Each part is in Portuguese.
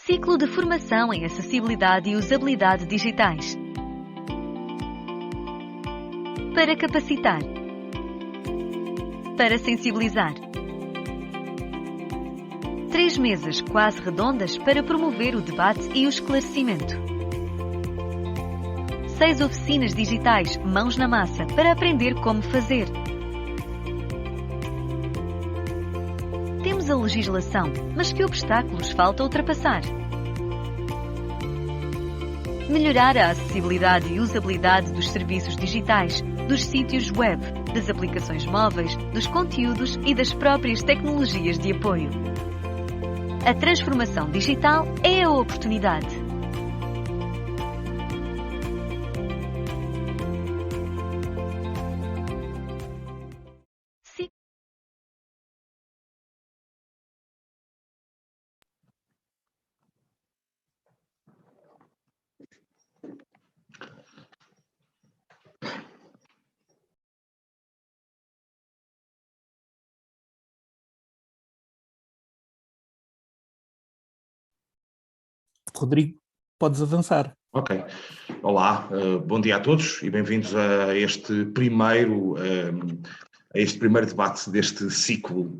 Ciclo de formação em acessibilidade e usabilidade digitais. Para capacitar. Para sensibilizar. 3 mesas quase redondas para promover o debate e o esclarecimento. 6 oficinas digitais mãos na massa para aprender como fazer. Temos a legislação, mas que obstáculos falta ultrapassar? Melhorar a acessibilidade e usabilidade dos serviços digitais, dos sítios web, das aplicações móveis, dos conteúdos e das próprias tecnologias de apoio. A transformação digital é a oportunidade. Rodrigo, podes avançar. Ok. Olá, bom dia a todos e bem-vindos a este primeiro debate deste ciclo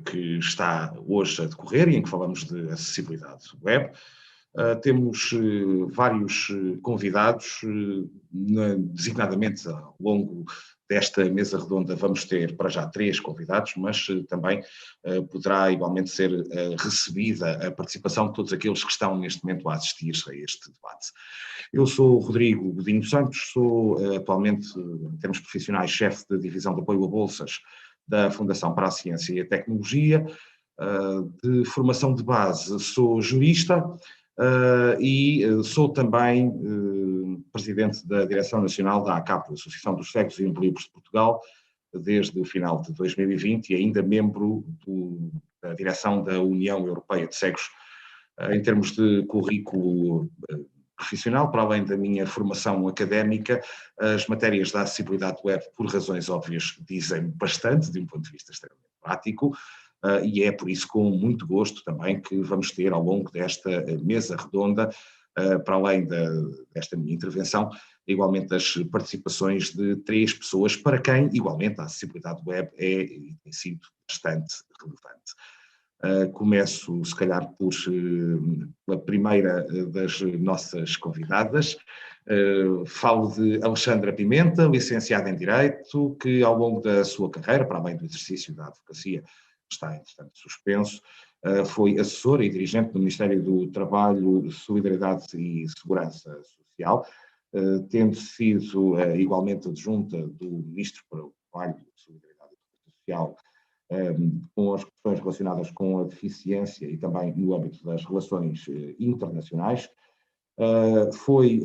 que está hoje a decorrer e em que falamos de acessibilidade web. Temos vários convidados, designadamente ao longo desta mesa redonda vamos ter para já 3 convidados, mas também poderá igualmente ser recebida a participação de todos aqueles que estão neste momento a assistir a este debate. Eu sou o Rodrigo Godinho Santos, sou atualmente, em termos profissionais, chefe de divisão de apoio a bolsas da Fundação para a Ciência e a Tecnologia. De formação de base sou jurista, e sou também presidente da Direção Nacional da ACAP, Associação dos Cegos e Invalídos de Portugal, desde o final de 2020 e ainda membro da direção da União Europeia de Cegos. Em termos de currículo profissional, para além da minha formação académica, as matérias da acessibilidade web, por razões óbvias, dizem bastante, de um ponto de vista extremamente prático, e é por isso com muito gosto também que vamos ter ao longo desta mesa redonda, para além desta minha intervenção, igualmente as participações de 3 pessoas para quem igualmente a acessibilidade web tem sido bastante relevante. Começo se calhar pela primeira das nossas convidadas. Falo de Alexandra Pimenta, licenciada em Direito, que ao longo da sua carreira, para além do exercício da advocacia, está entretanto suspenso, foi assessora e dirigente do Ministério do Trabalho, Solidariedade e Segurança Social, tendo sido igualmente adjunta do Ministro para o Trabalho, Solidariedade e Segurança Social, com as questões relacionadas com a deficiência e também no âmbito das relações internacionais. Foi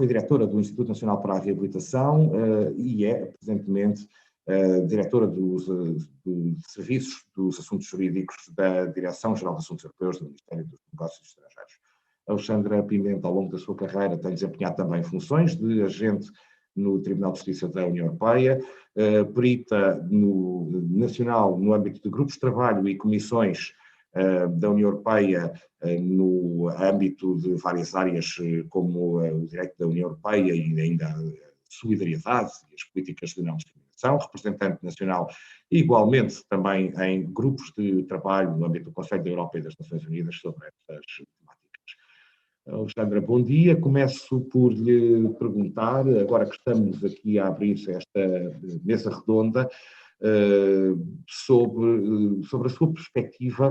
diretora do Instituto Nacional para a Reabilitação e é, presentemente, diretora dos Serviços dos Assuntos Jurídicos da Direção-Geral de Assuntos Europeus do Ministério dos Negócios Estrangeiros. Alexandra Pimenta, ao longo da sua carreira, tem desempenhado também funções de agente no Tribunal de Justiça da União Europeia, perita nacional no âmbito de grupos de trabalho e comissões da União Europeia no âmbito de várias áreas como o direito da União Europeia e ainda a solidariedade e as políticas de não discriminação, representante nacional igualmente também em grupos de trabalho no âmbito do Conselho da Europa e das Nações Unidas sobre estas temáticas. Alexandra, bom dia. Começo por lhe perguntar, agora que estamos aqui a abrir esta mesa redonda, sobre a sua perspectiva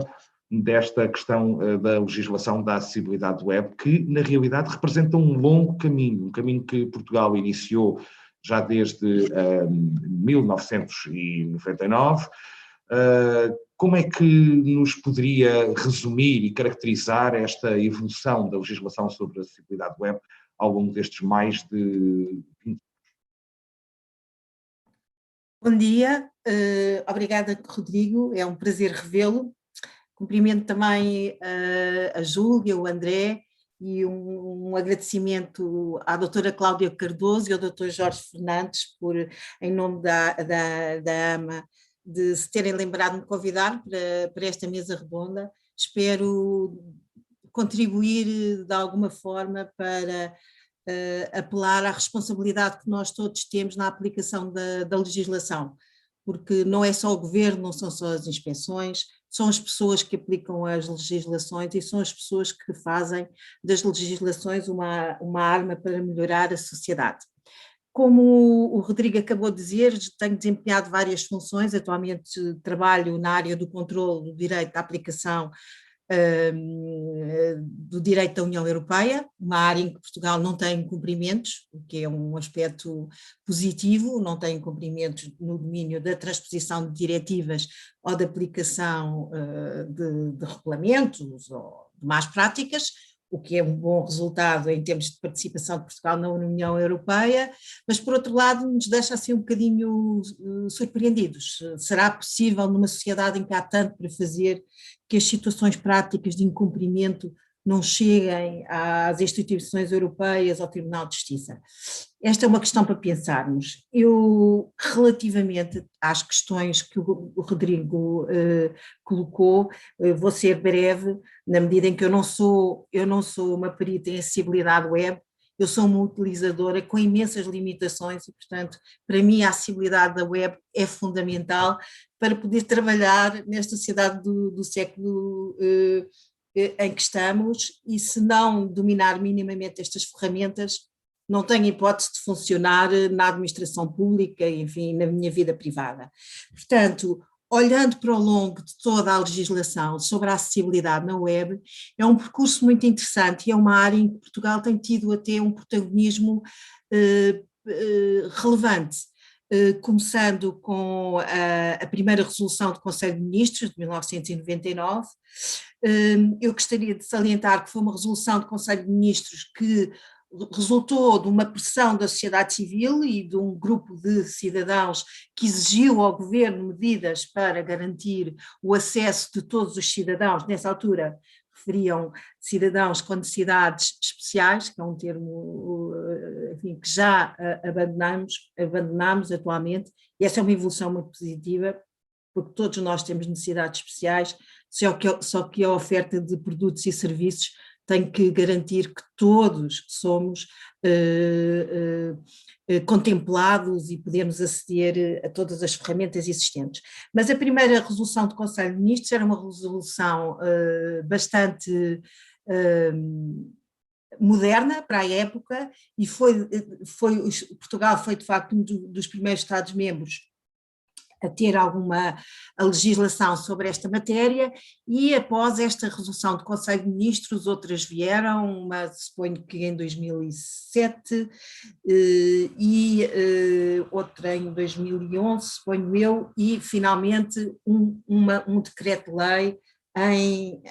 desta questão da legislação da acessibilidade web, que na realidade representa um longo caminho, um caminho que Portugal iniciou já desde 1999. Como é que nos poderia resumir e caracterizar esta evolução da legislação sobre a acessibilidade web ao longo destes mais de 20 anos? Bom dia, obrigada Rodrigo, é um prazer revê-lo. Cumprimento também a Júlia, o André, e um agradecimento à doutora Cláudia Cardoso e ao doutor Jorge Fernandes, em nome da AMA, de se terem lembrado de me convidar para esta mesa redonda. Espero contribuir de alguma forma para apelar à responsabilidade que nós todos temos na aplicação da legislação, porque não é só o governo, não são só as inspeções, são as pessoas que aplicam as legislações e são as pessoas que fazem das legislações uma arma para melhorar a sociedade. Como o Rodrigo acabou de dizer, tenho desempenhado várias funções, atualmente trabalho na área do controle do direito da aplicação do direito da União Europeia, uma área em que Portugal não tem incumprimentos, o que é um aspecto positivo, não tem incumprimentos no domínio da transposição de diretivas ou da aplicação de regulamentos ou de más práticas, o que é um bom resultado em termos de participação de Portugal na União Europeia, mas por outro lado nos deixa assim um bocadinho surpreendidos. Será possível numa sociedade em que há tanto para fazer que as situações práticas de incumprimento não cheguem às instituições europeias, ao Tribunal de Justiça? Esta é uma questão para pensarmos. Eu, relativamente às questões que o Rodrigo colocou, vou ser breve, na medida em que eu não sou uma perita em acessibilidade web, eu sou uma utilizadora com imensas limitações e, portanto, para mim a acessibilidade da web é fundamental para poder trabalhar nesta sociedade do século em que estamos, e se não dominar minimamente estas ferramentas, não tenho hipótese de funcionar na administração pública, enfim, na minha vida privada. Portanto, olhando para o longo de toda a legislação sobre a acessibilidade na web, é um percurso muito interessante e é uma área em que Portugal tem tido até um protagonismo relevante, começando com a primeira resolução do Conselho de Ministros de 1999. Eu gostaria de salientar que foi uma resolução do Conselho de Ministros que resultou de uma pressão da sociedade civil e de um grupo de cidadãos que exigiu ao governo medidas para garantir o acesso de todos os cidadãos. Nessa altura referiam cidadãos com necessidades especiais, que é um termo, enfim, que já abandonamos atualmente, e essa é uma evolução muito positiva, porque todos nós temos necessidades especiais, só que a oferta de produtos e serviços tem que garantir que todos somos contemplados e podemos aceder a todas as ferramentas existentes. Mas a primeira resolução do Conselho de Ministros era uma resolução bastante moderna para a época e Portugal foi de facto um dos primeiros Estados-membros a ter alguma legislação sobre esta matéria, e após esta resolução do Conselho de Ministros outras vieram, uma suponho que em 2007 e outra em 2011, suponho eu, e finalmente um decreto-lei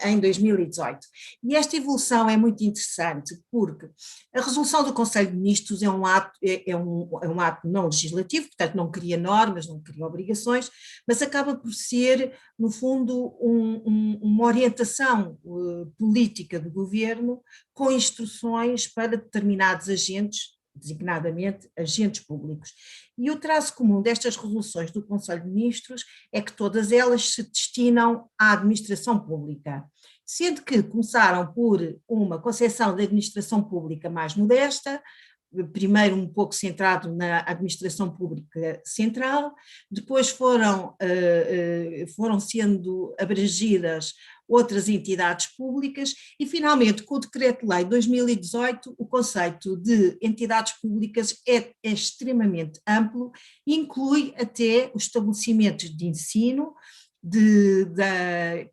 em 2018. E esta evolução é muito interessante porque a resolução do Conselho de Ministros é um ato não legislativo, portanto não cria normas, não cria obrigações, mas acaba por ser, no fundo, uma orientação política do governo com instruções para determinados agentes, designadamente agentes públicos. E o traço comum destas resoluções do Conselho de Ministros é que todas elas se destinam à administração pública, sendo que começaram por uma concepção da administração pública mais modesta, primeiro um pouco centrado na administração pública central, depois foram sendo abrangidas outras entidades públicas e finalmente com o Decreto-Lei 2018 o conceito de entidades públicas é extremamente amplo e inclui até os estabelecimentos de ensino,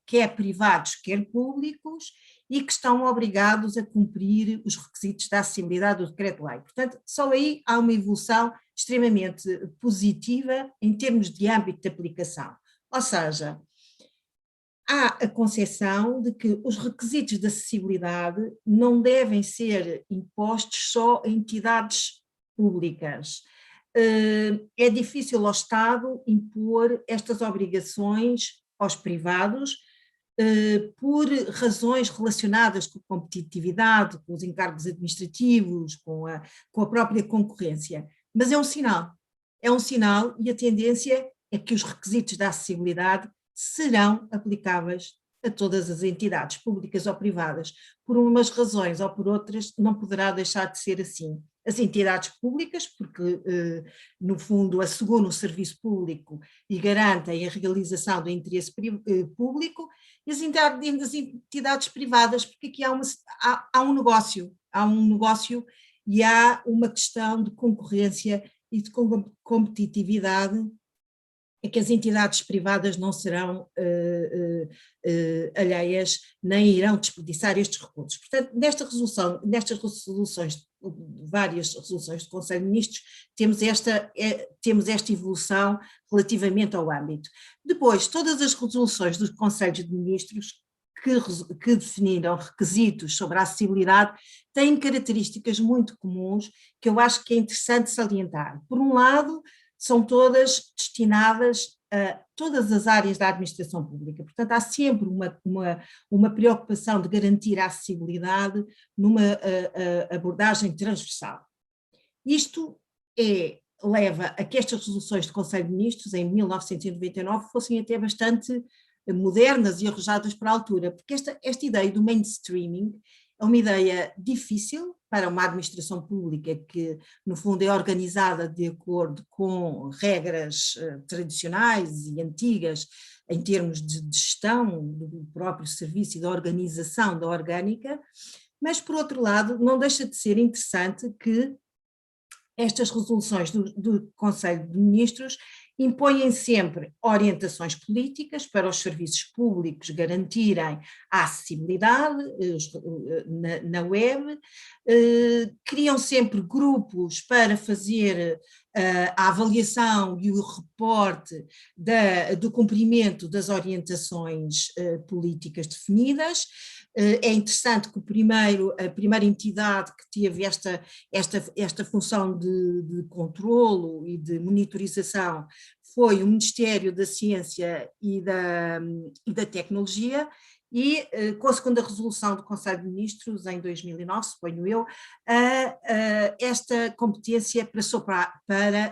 quer privados, quer públicos, e que estão obrigados a cumprir os requisitos da acessibilidade do Decreto-Lei. Portanto, só aí há uma evolução extremamente positiva em termos de âmbito de aplicação. Ou seja, há a concepção de que os requisitos de acessibilidade não devem ser impostos só a entidades públicas. É difícil ao Estado impor estas obrigações aos privados, por razões relacionadas com a competitividade, com os encargos administrativos, com a própria concorrência. Mas é um sinal e a tendência é que os requisitos da acessibilidade serão aplicáveis a todas as entidades públicas ou privadas. Por umas razões ou por outras, não poderá deixar de ser assim. As entidades públicas, porque, no fundo, asseguram o serviço público e garantem a realização do interesse público, e as entidades privadas, porque aqui há um negócio e há uma questão de concorrência e de competitividade, é que as entidades privadas não serão alheias, nem irão desperdiçar estes recursos. Portanto, nestas resoluções, várias resoluções do Conselho de Ministros, temos esta evolução relativamente ao âmbito. Depois, todas as resoluções dos Conselhos de Ministros que definiram requisitos sobre a acessibilidade têm características muito comuns que eu acho que é interessante salientar. Por um lado, são todas destinadas a todas as áreas da administração pública. Portanto, há sempre uma preocupação de garantir a acessibilidade numa abordagem transversal. Isto leva a que estas resoluções do Conselho de Ministros, em 1999, fossem até bastante modernas e arrojadas para a altura, porque esta ideia do mainstreaming é uma ideia difícil para uma administração pública que, no fundo, é organizada de acordo com regras tradicionais e antigas em termos de gestão do próprio serviço e da organização da orgânica, mas, por outro lado, não deixa de ser interessante que estas resoluções do Conselho de Ministros impõem sempre orientações políticas para os serviços públicos garantirem a acessibilidade na web, criam sempre grupos para fazer a avaliação e o reporte do cumprimento das orientações políticas definidas. É interessante que a primeira entidade que teve esta função de controlo e de monitorização foi o Ministério da Ciência e da Tecnologia, e com a segunda resolução do Conselho de Ministros, em 2009, suponho eu, esta competência passou para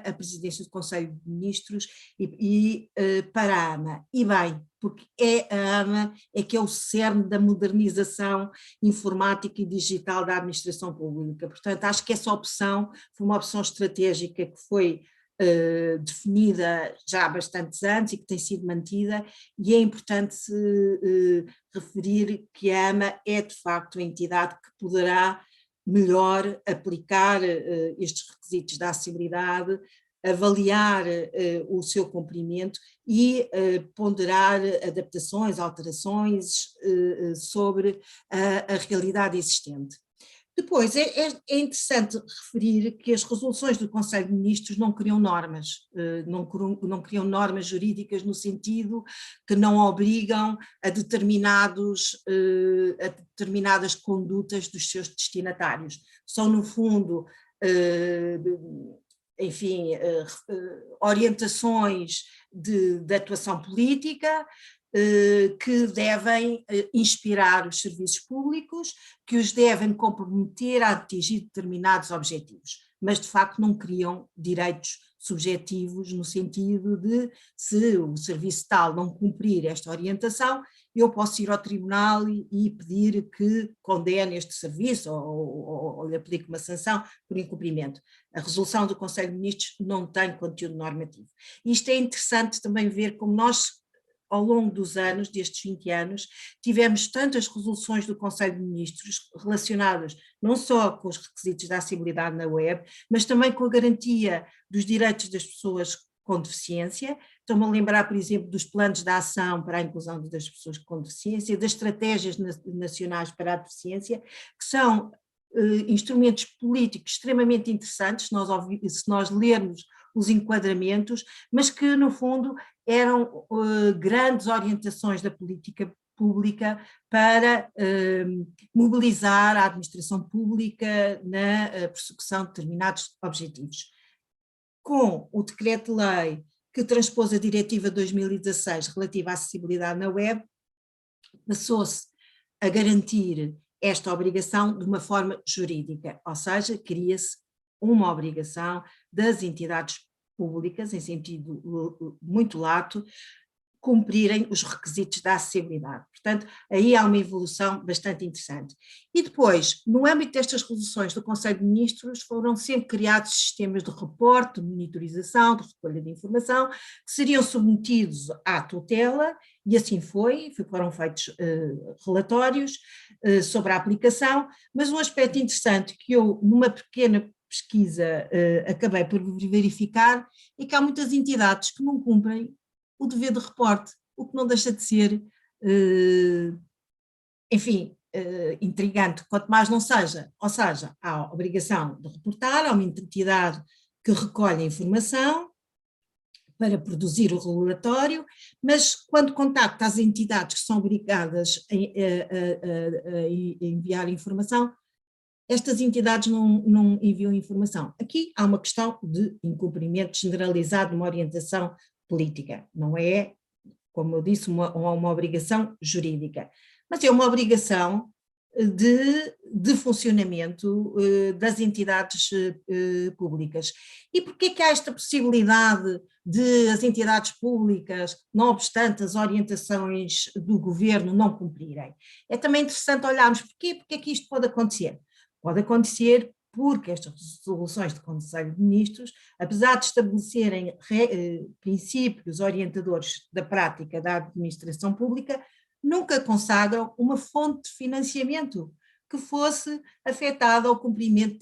a Presidência do Conselho de Ministros e para a AMA. E bem, porque a AMA que é o cerne da modernização informática e digital da administração pública. Portanto, acho que essa opção foi uma opção estratégica que foi definida já há bastantes anos e que tem sido mantida, e é importante referir que a AMA é de facto a entidade que poderá melhor aplicar estes requisitos da acessibilidade, avaliar o seu cumprimento e ponderar adaptações, alterações sobre a realidade existente. Depois, é interessante referir que as resoluções do Conselho de Ministros não criam normas, não criam normas jurídicas no sentido que não obrigam a determinadas condutas dos seus destinatários. São, no fundo, enfim, orientações de atuação política, que devem inspirar os serviços públicos, que os devem comprometer a atingir determinados objetivos, mas de facto não criam direitos subjetivos no sentido de, se o serviço tal não cumprir esta orientação, eu posso ir ao tribunal e pedir que condene este serviço ou lhe aplique uma sanção por incumprimento. A resolução do Conselho de Ministros não tem conteúdo normativo. Isto é interessante também ver como nós, ao longo dos anos, destes 20 anos, tivemos tantas resoluções do Conselho de Ministros relacionadas não só com os requisitos da acessibilidade na web, mas também com a garantia dos direitos das pessoas com deficiência. Estou-me a lembrar, por exemplo, dos planos de ação para a inclusão das pessoas com deficiência, das estratégias nacionais para a deficiência, que são instrumentos políticos extremamente interessantes, se nós lermos os enquadramentos, mas que no fundo eram grandes orientações da política pública para mobilizar a administração pública na persecução de determinados objetivos. Com o decreto-lei que transpôs a Diretiva 2016 relativa à acessibilidade na web, passou-se a garantir esta obrigação de uma forma jurídica, ou seja, cria-se uma obrigação das entidades públicas, em sentido muito lato, cumprirem os requisitos da acessibilidade. Portanto, aí há uma evolução bastante interessante. E depois, no âmbito destas resoluções do Conselho de Ministros, foram sempre criados sistemas de reporte, de monitorização, de recolha de informação, que seriam submetidos à tutela, e assim foram feitos relatórios sobre a aplicação, mas um aspecto interessante que eu, numa pequena pesquisa, acabei por verificar, é que há muitas entidades que não cumprem o dever de reporte, o que não deixa de ser, enfim, intrigante, quanto mais não seja, ou seja, há a obrigação de reportar, há uma entidade que recolhe a informação para produzir o relatório, mas quando contacta as entidades que são obrigadas a enviar informação, estas entidades não enviam informação. Aqui há uma questão de incumprimento generalizado de uma orientação política, não é, como eu disse, uma obrigação jurídica, mas é uma obrigação de funcionamento das entidades públicas. E porquê que há esta possibilidade de as entidades públicas, não obstante as orientações do governo, não cumprirem? É também interessante olharmos porque é que isto pode acontecer. Pode acontecer porque estas resoluções do Conselho de Ministros, apesar de estabelecerem princípios orientadores da prática da administração pública, nunca consagram uma fonte de financiamento que fosse afetada ao cumprimento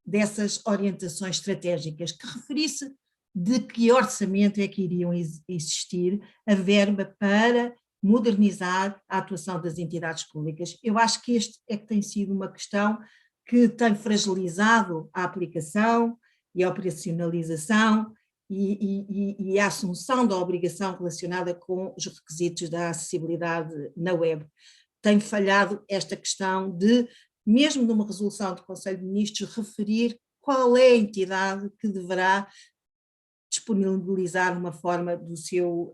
dessas orientações estratégicas, que referisse de que orçamento é que iriam existir a verba para modernizar a atuação das entidades públicas. Eu acho que este é que tem sido uma questão que tem fragilizado a aplicação e a operacionalização e a assunção da obrigação relacionada com os requisitos da acessibilidade na web. Tem falhado esta questão de, mesmo numa resolução do Conselho de Ministros, referir qual é a entidade que deverá disponibilizar uma forma do seu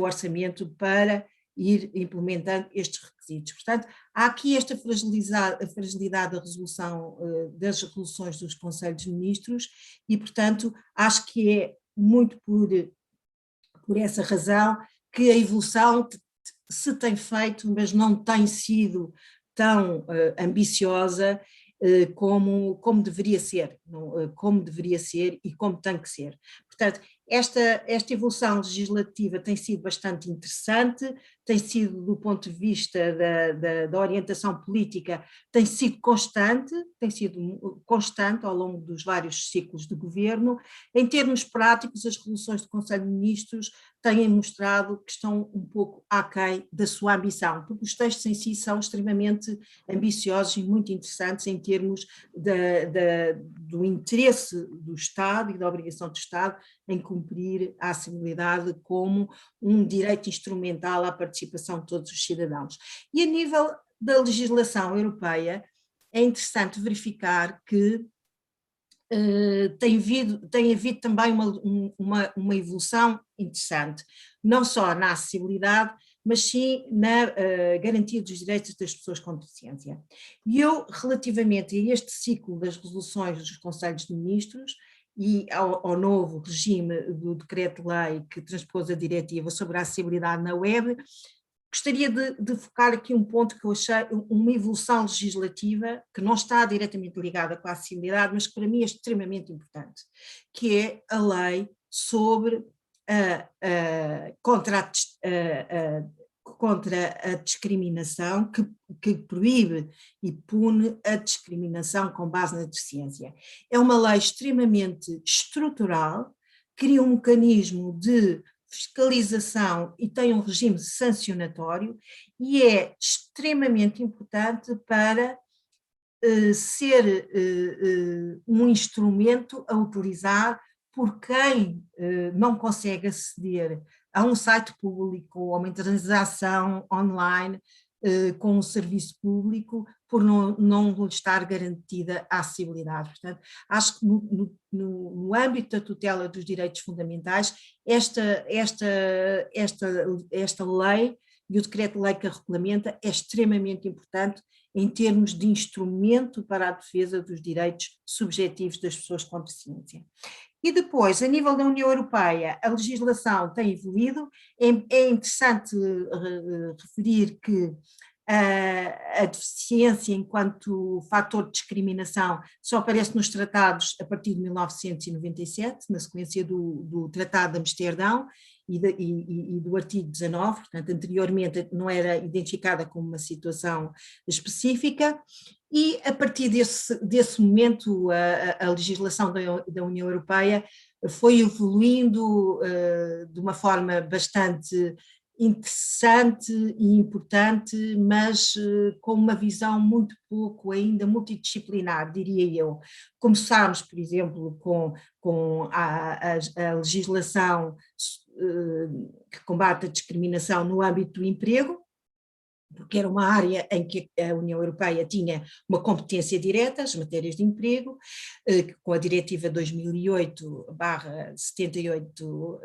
orçamento para ir implementando estes requisitos. Portanto, há aqui esta fragilidade da resolução, das resoluções dos Conselhos de Ministros e, portanto, acho que é muito por essa razão que a evolução se tem feito, mas não tem sido tão ambiciosa como deveria ser, como deveria ser e como tem que ser. Portanto, esta evolução legislativa tem sido bastante interessante, tem sido, do ponto de vista da orientação política, tem sido constante ao longo dos vários ciclos de governo. Em termos práticos, as resoluções do Conselho de Ministros têm mostrado que estão um pouco aquém da sua ambição, porque os textos em si são extremamente ambiciosos e muito interessantes em termos do interesse do Estado e da obrigação do Estado em cumprir a acessibilidade como um direito instrumental à participação de todos os cidadãos. E a nível da legislação europeia, é interessante verificar que tem havido também uma evolução interessante, não só na acessibilidade, mas sim na garantia dos direitos das pessoas com deficiência. E eu, relativamente a este ciclo das resoluções dos Conselhos de Ministros e ao novo regime do decreto-lei que transpôs a diretiva sobre a acessibilidade na web, gostaria de focar aqui um ponto que eu achei uma evolução legislativa que não está diretamente ligada com a acessibilidade, mas que para mim é extremamente importante, que é a lei sobre contra a discriminação, que proíbe e pune a discriminação com base na deficiência. É uma lei extremamente estrutural, cria um mecanismo de fiscalização e tem um regime sancionatório e é extremamente importante para ser um instrumento a utilizar por quem não consegue aceder a um site público ou a uma transação online com um serviço público por não lhe estar garantida a acessibilidade. Portanto, acho que no âmbito da tutela dos direitos fundamentais, esta lei e o decreto-lei que a regulamenta é extremamente importante em termos de instrumento para a defesa dos direitos subjetivos das pessoas com deficiência. E depois, a nível da União Europeia, a legislação tem evoluído. É interessante referir que a deficiência enquanto fator de discriminação só aparece nos tratados a partir de 1997, na sequência do Tratado de Amsterdão e do artigo 19, portanto anteriormente não era identificada como uma situação específica, e a partir desse momento a legislação da União Europeia foi evoluindo de uma forma bastante interessante e importante, mas com uma visão muito pouco ainda multidisciplinar, diria eu. Começámos, por exemplo, com a legislação que combate a discriminação no âmbito do emprego, porque era uma área em que a União Europeia tinha uma competência direta, as matérias de emprego, com a Diretiva 2008/78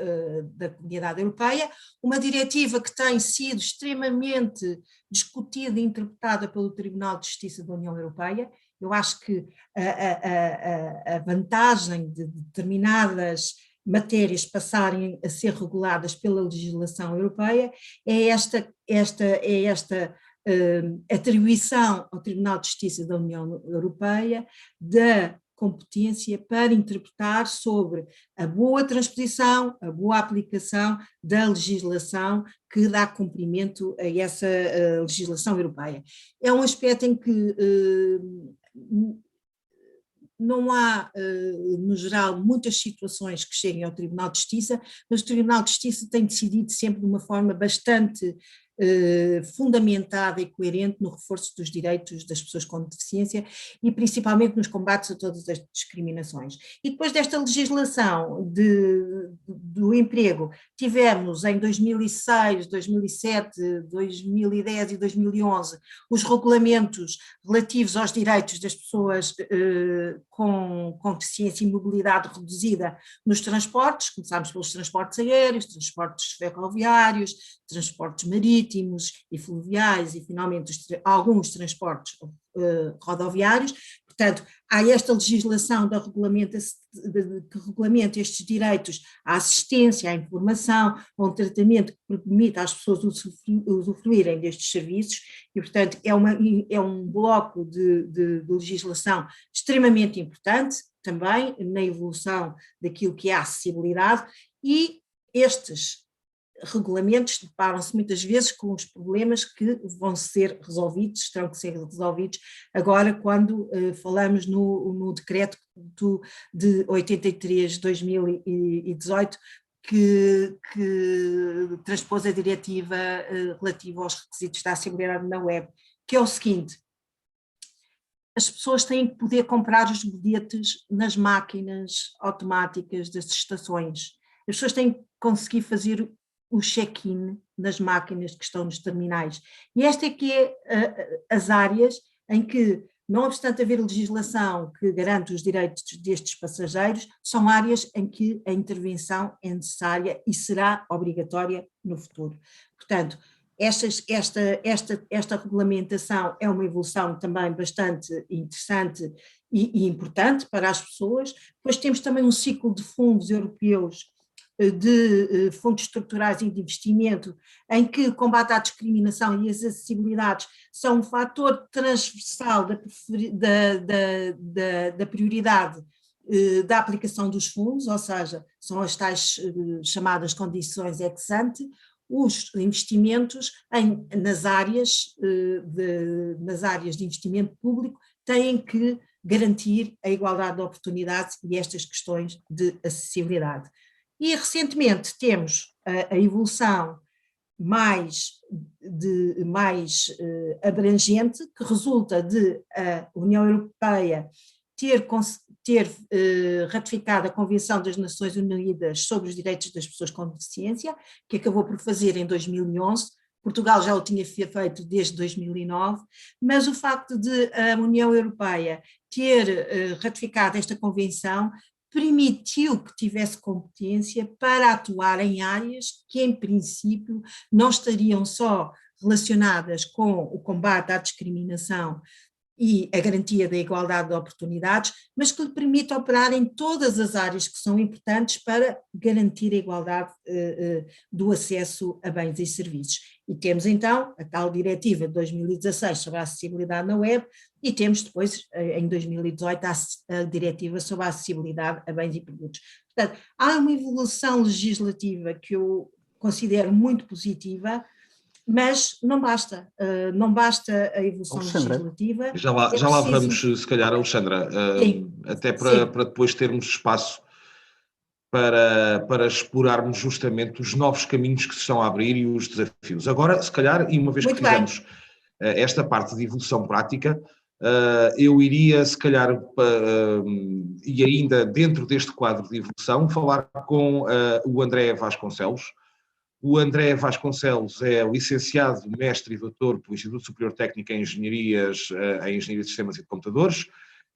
da Comunidade Europeia, uma diretiva que tem sido extremamente discutida e interpretada pelo Tribunal de Justiça da União Europeia. Eu acho que a vantagem de determinadas matérias passarem a ser reguladas pela legislação europeia é esta atribuição ao Tribunal de Justiça da União Europeia da competência para interpretar sobre a boa transposição, a boa aplicação da legislação que dá cumprimento a essa legislação europeia. É um aspecto em que não há, no geral, muitas situações que cheguem ao Tribunal de Justiça, mas o Tribunal de Justiça tem decidido sempre de uma forma bastante fundamentada e coerente no reforço dos direitos das pessoas com deficiência e principalmente nos combates a todas as discriminações. E depois desta legislação do emprego, tivemos em 2006, 2007, 2010 e 2011 os regulamentos relativos aos direitos das pessoas com deficiência e mobilidade reduzida nos transportes. Começámos pelos transportes aéreos, transportes ferroviários, transportes marítimos e fluviais e finalmente alguns transportes rodoviários. Portanto, há esta legislação que regulamenta estes direitos à assistência, à informação, a um tratamento que permita às pessoas usufruírem destes serviços e, portanto, é um bloco de legislação extremamente importante também na evolução daquilo que é a acessibilidade, e estes regulamentos deparam-se muitas vezes com os problemas que vão ser resolvidos, terão que ser resolvidos agora quando falamos no decreto de 83 de 2018 que transpôs a diretiva relativa aos requisitos da acessibilidade na web, que é o seguinte: as pessoas têm que poder comprar os bilhetes nas máquinas automáticas das estações, as pessoas têm que conseguir fazer o check-in nas máquinas que estão nos terminais. E esta é que é as áreas em que, não obstante haver legislação que garante os direitos destes passageiros, são áreas em que a intervenção é necessária e será obrigatória no futuro. Portanto, esta regulamentação é uma evolução também bastante interessante e importante para as pessoas. Depois temos também um ciclo de fundos europeus, de fundos estruturais e de investimento, em que o combate à discriminação e as acessibilidades são um fator transversal da prioridade da aplicação dos fundos, ou seja, são as tais chamadas condições ex ante. Os investimentos nas áreas de investimento público têm que garantir a igualdade de oportunidades e estas questões de acessibilidade. E recentemente temos a evolução mais abrangente, que resulta de a União Europeia ter ratificado a Convenção das Nações Unidas sobre os Direitos das Pessoas com Deficiência, que acabou por fazer em 2011, Portugal já o tinha feito desde 2009, mas o facto de a União Europeia ter ratificado esta Convenção permitiu que tivesse competência para atuar em áreas que, em princípio, não estariam só relacionadas com o combate à discriminação e a garantia da igualdade de oportunidades, mas que lhe permite operar em todas as áreas que são importantes para garantir a igualdade do acesso a bens e serviços. E temos então a tal diretiva de 2016 sobre a acessibilidade na web e temos depois, em 2018, a diretiva sobre a acessibilidade a bens e produtos. Portanto, há uma evolução legislativa que eu considero muito positiva, mas não basta, não basta a evolução legislativa. Já lá vamos, se calhar, Alexandra, até para depois termos espaço para explorarmos justamente os novos caminhos que se estão a abrir e os desafios. Agora, se calhar, e uma vez que fizemos esta parte de evolução prática, eu iria, se calhar, e ainda dentro deste quadro de evolução, falar com o André Vasconcelos. O André Vasconcelos é licenciado, mestre e doutor pelo Instituto Superior Técnico em Engenharia de Sistemas e de Computadores,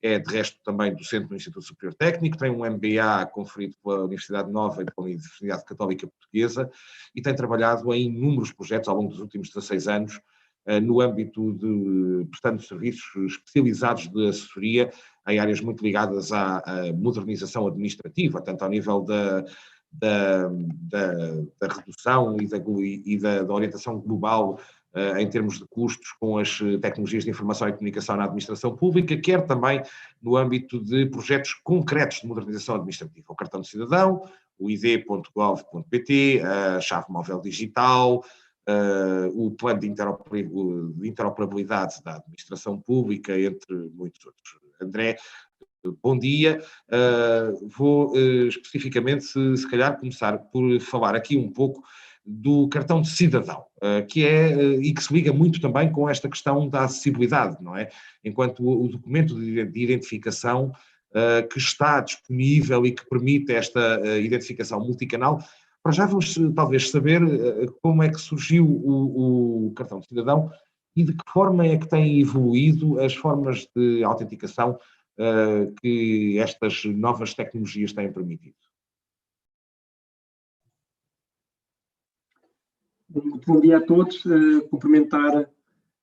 é de resto também docente no Instituto Superior Técnico, tem um MBA conferido pela Universidade Nova e pela Universidade Católica Portuguesa e tem trabalhado em inúmeros projetos ao longo dos últimos 16 anos no âmbito de, portanto, serviços especializados de assessoria em áreas muito ligadas à modernização administrativa, tanto ao nível da redução e da orientação global em termos de custos com as tecnologias de informação e comunicação na administração pública, quer também no âmbito de projetos concretos de modernização administrativa, o cartão de cidadão, o id.gov.pt, a chave móvel digital, o plano de interoperabilidade da administração pública, entre muitos outros. André, bom dia. Vou especificamente, se calhar, começar por falar aqui um pouco do cartão de cidadão, que é e que se liga muito também com esta questão da acessibilidade, não é? Enquanto o documento de identificação que está disponível e que permite esta identificação multicanal. Para já vamos talvez saber como é que surgiu o cartão de cidadão e de que forma é que têm evoluído as formas de autenticação que estas novas tecnologias têm permitido. Muito bom dia a todos, cumprimentar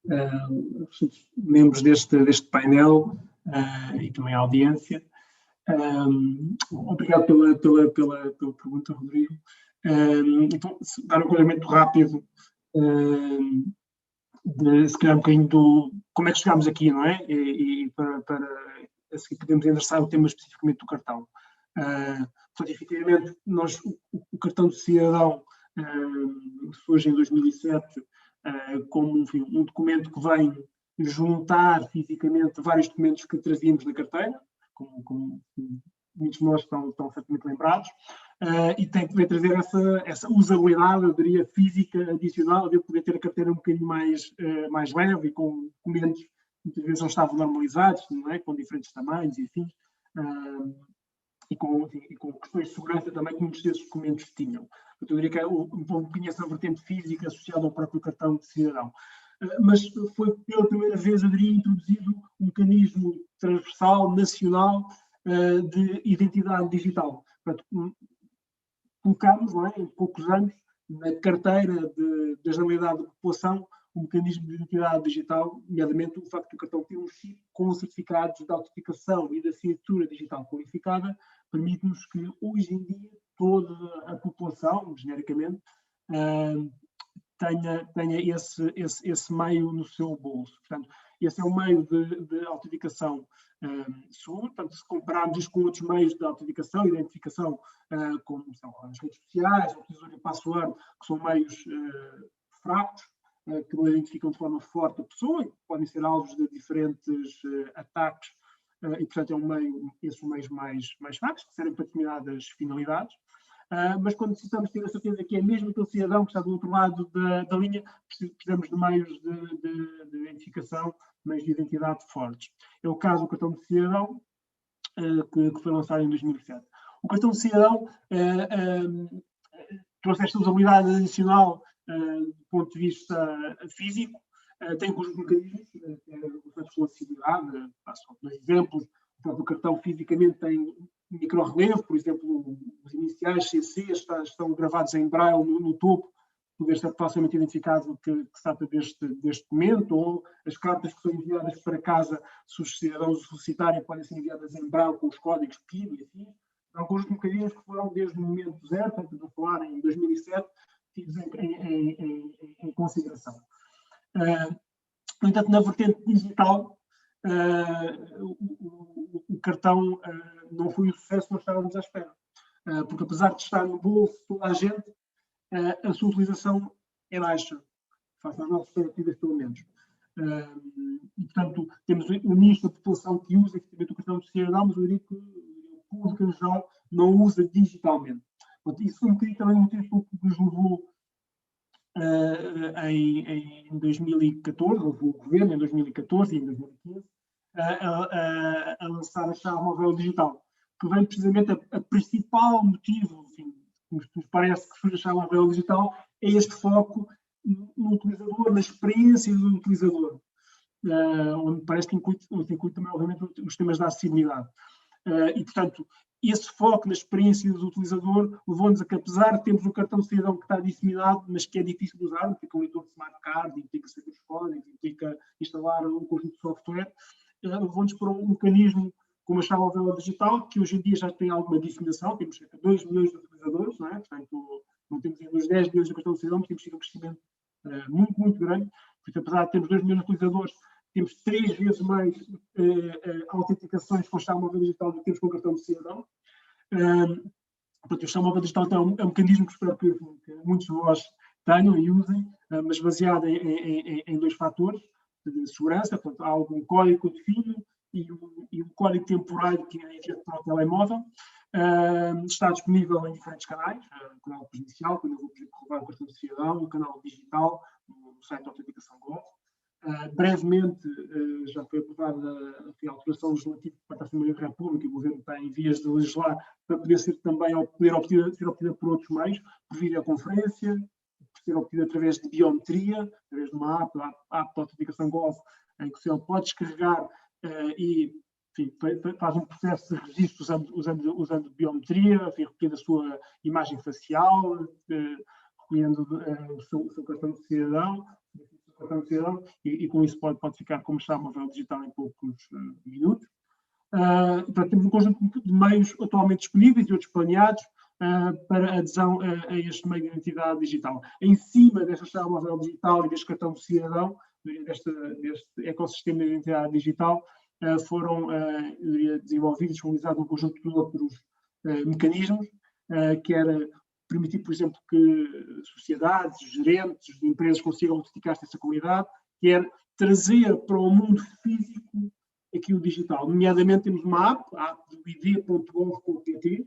os membros deste painel e também a audiência. Obrigado pela pergunta, Rodrigo. Então, dar um enquadramento rápido de, se calhar, um bocadinho do como é que chegámos aqui, não é? E para a seguir podemos endereçar o tema especificamente do cartão. Portanto, efetivamente, o cartão de cidadão surge em 2007 como, enfim, um documento que vem juntar fisicamente vários documentos que trazíamos na carteira, como muitos de nós estão certamente lembrados, e tem que trazer essa usabilidade, eu diria, física adicional, de eu poder ter a carteira um bocadinho mais leve e com documentos que muitas vezes não estavam normalizados, não é? Com diferentes tamanhos e assim, e com questões de segurança também que muitos desses documentos tinham. Eu diria que é um bocadinho essa vertente física associada ao próprio cartão de cidadão. Mas foi pela primeira vez, eu diria, introduzido um mecanismo transversal, nacional, de identidade digital. Portanto, colocámos, não é, em poucos anos, na carteira da generalidade da população, um mecanismo de identidade digital, nomeadamente o facto de o cartão ter um chip com certificados de autenticação e de assinatura digital qualificada, permite-nos que, hoje em dia, toda a população, genericamente, tenha esse meio no seu bolso. Portanto, esse é um meio de autenticação seguro. Portanto, se compararmos isto com outros meios de autenticação, identificação, como as redes sociais, o tesouro e password, que são meios fracos, que não identificam de forma forte a pessoa e podem ser alvos de diferentes ataques, e, portanto, é um meio, esses meios mais fracos, que servem para determinadas finalidades. Mas quando precisamos ter a certeza que é mesmo aquele cidadão que está do outro lado da linha, precisamos de meios de identificação, meios de identidade fortes. É o caso do cartão de cidadão, que foi lançado em 2007. O cartão de cidadão trouxe esta usabilidade adicional do ponto de vista físico, tem um conjunto de mecanismos, relacionados com a acessibilidade. Passo dois exemplos. O próprio cartão fisicamente tem micro-relevo, por exemplo, os iniciais CC estão gravados em braille no topo, poder ser facilmente identificado que se trata deste documento, ou as cartas que são enviadas para casa, se os cidadãos solicitarem, podem ser enviadas em branco com os códigos PIN e assim. Há um conjunto de mecanismos que foram desde o momento zero, portanto, a falar em 2007, tidos em consideração. No entanto, na vertente digital, o cartão não foi o sucesso que nós estávamos à espera. Porque apesar de estar no bolso de toda a gente, a sua utilização é baixa, face às nossas expectativas, pelo menos. E, portanto, temos um nicho da população que usa efetivamente o cartão de cidadão, mas eu diria que o público em geral não usa digitalmente. Portanto, isso foi um bocadinho também um motivo que nos levou em 2014, houve o governo em 2014 e em 2015, a lançar a chave móvel digital, que vem precisamente a principal motivo, enfim, que nos parece que surge a chave móvel digital, é este foco no utilizador, na experiência do utilizador, onde parece que inclui também, obviamente, os temas da acessibilidade. E, portanto, esse foco na experiência do utilizador levou-nos a que, apesar de termos um cartão de cidadão que está disseminado, mas que é difícil de usar, implica um leitor de smart card, implica saber os códigos, implica instalar um conjunto de software, levou-nos para um mecanismo como a chave móvel digital, que hoje em dia já tem alguma disseminação, temos cerca de 2 milhões de utilizadores, não é? Portanto, não temos ainda os 10 milhões de cartão de cidadão, mas temos tido um crescimento muito, muito grande. Portanto, apesar de termos 2 milhões de utilizadores, temos 3 vezes mais autenticações com a chave móvel digital do que temos com o cartão de cidadão. Portanto, a chave móvel digital é um mecanismo que espero que muitos de vós tenham e usem, mas baseado em 2 fatores de segurança. Portanto, há algum código que eu defino e um código temporário que é enviado para o telemóvel. Está disponível em diferentes canais, o canal presencial, quando eu vou provar o cartão de cidadão, o canal digital, no site da Autenticação Gov. Brevemente já foi aprovada a alteração legislativa por parte da Assembleia da República e o Governo está em vias de legislar para poder ser também ser obtida por outros meios, por videoconferência, por ser obtida através de biometria, através de uma app da Autenticação Gov, em que o cidadão pode descarregar e, enfim, faz um processo de registro usando biometria, enfim, recolhendo a sua imagem facial, recolhendo o seu cartão de cidadão, e com isso pode ficar como chave móvel digital em poucos minutos. Portanto, temos um conjunto de meios atualmente disponíveis e outros planeados para adesão a este meio de identidade digital. Em cima desta chave móvel digital e deste cartão de cidadão, deste ecossistema de identidade digital, foram desenvolvidos e disponibilizados um conjunto de outros mecanismos, que era permitir, por exemplo, que sociedades, gerentes de empresas consigam autenticar-se nessa comunidade, que é trazer para o mundo físico aquilo digital. Nomeadamente, temos uma app, a app do id.gov.pt,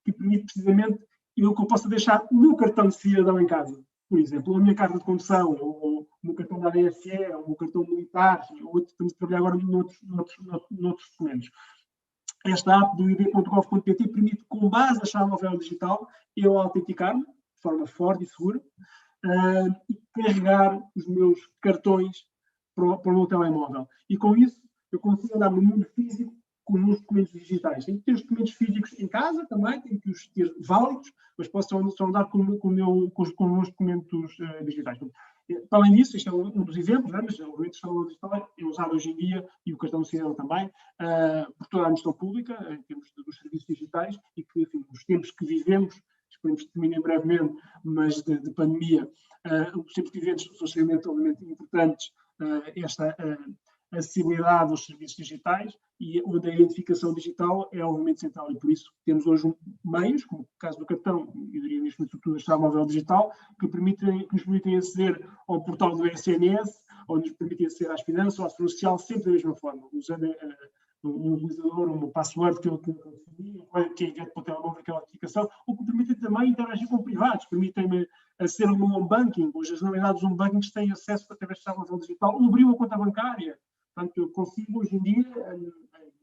que permite precisamente que eu possa deixar o meu cartão de cidadão em casa. Por exemplo, a minha carta de condução, ou o meu cartão da ADSE, ou o meu cartão militar, ou estamos a trabalhar agora noutros documentos. Esta app do id.gov.pt permite, com base na chave móvel digital, eu autenticar-me de forma forte e segura e carregar os meus cartões para o meu telemóvel. E com isso, eu consigo andar no mundo físico com os meus documentos digitais. Tenho que ter os documentos físicos em casa também, tenho que os ter válidos, mas posso só andar com os meus documentos digitais. Para além disso, isto é um dos exemplos, mas obviamente a chave digital é usado hoje em dia, e o cartão de cidadão também, por toda a administração pública, em termos dos serviços digitais, e que, enfim, os tempos que vivemos, esperemos que terminem brevemente, mas de pandemia, os tempos que vivemos são extremamente, obviamente, importantes, esta acessibilidade aos serviços digitais, e onde a identificação digital é obviamente central, e por isso temos hoje meios, como o caso do cartão, eu diria mesmo sobretudo a chave móvel digital, que nos permitem aceder ao portal do SNS, ou nos permitem aceder às finanças ou à segurança social, sempre da mesma forma, usando um utilizador, uma password que eu defini, que é enviado para o telemóvel aquela aplicação, o que permite também interagir com privados, permitem-me aceder ao meu home banking, hoje as unidades do home banking têm acesso através da chave móvel digital, ou abrir uma conta bancária. Portanto, eu consigo hoje em dia, em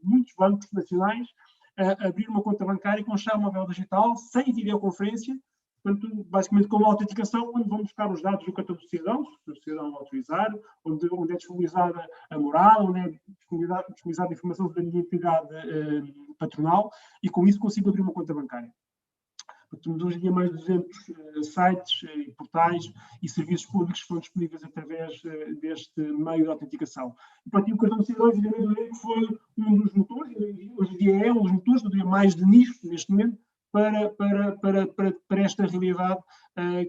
muitos bancos nacionais, abrir uma conta bancária com chave móvel digital, sem videoconferência, portanto, basicamente com uma autenticação, onde vão buscar os dados do cartão do cidadão, se o cidadão autorizar, onde é disponibilizada a morada, onde é disponibilizada a informação da minha identidade patronal, e com isso consigo abrir uma conta bancária. Temos hoje em dia mais de 200 sites e portais e serviços públicos que estão disponíveis através deste meio de autenticação. E, portanto, o cartão de cidadão, evidentemente, foi um dos motores, hoje em dia é um dos motores, eu diria mais de nicho, neste momento, para esta realidade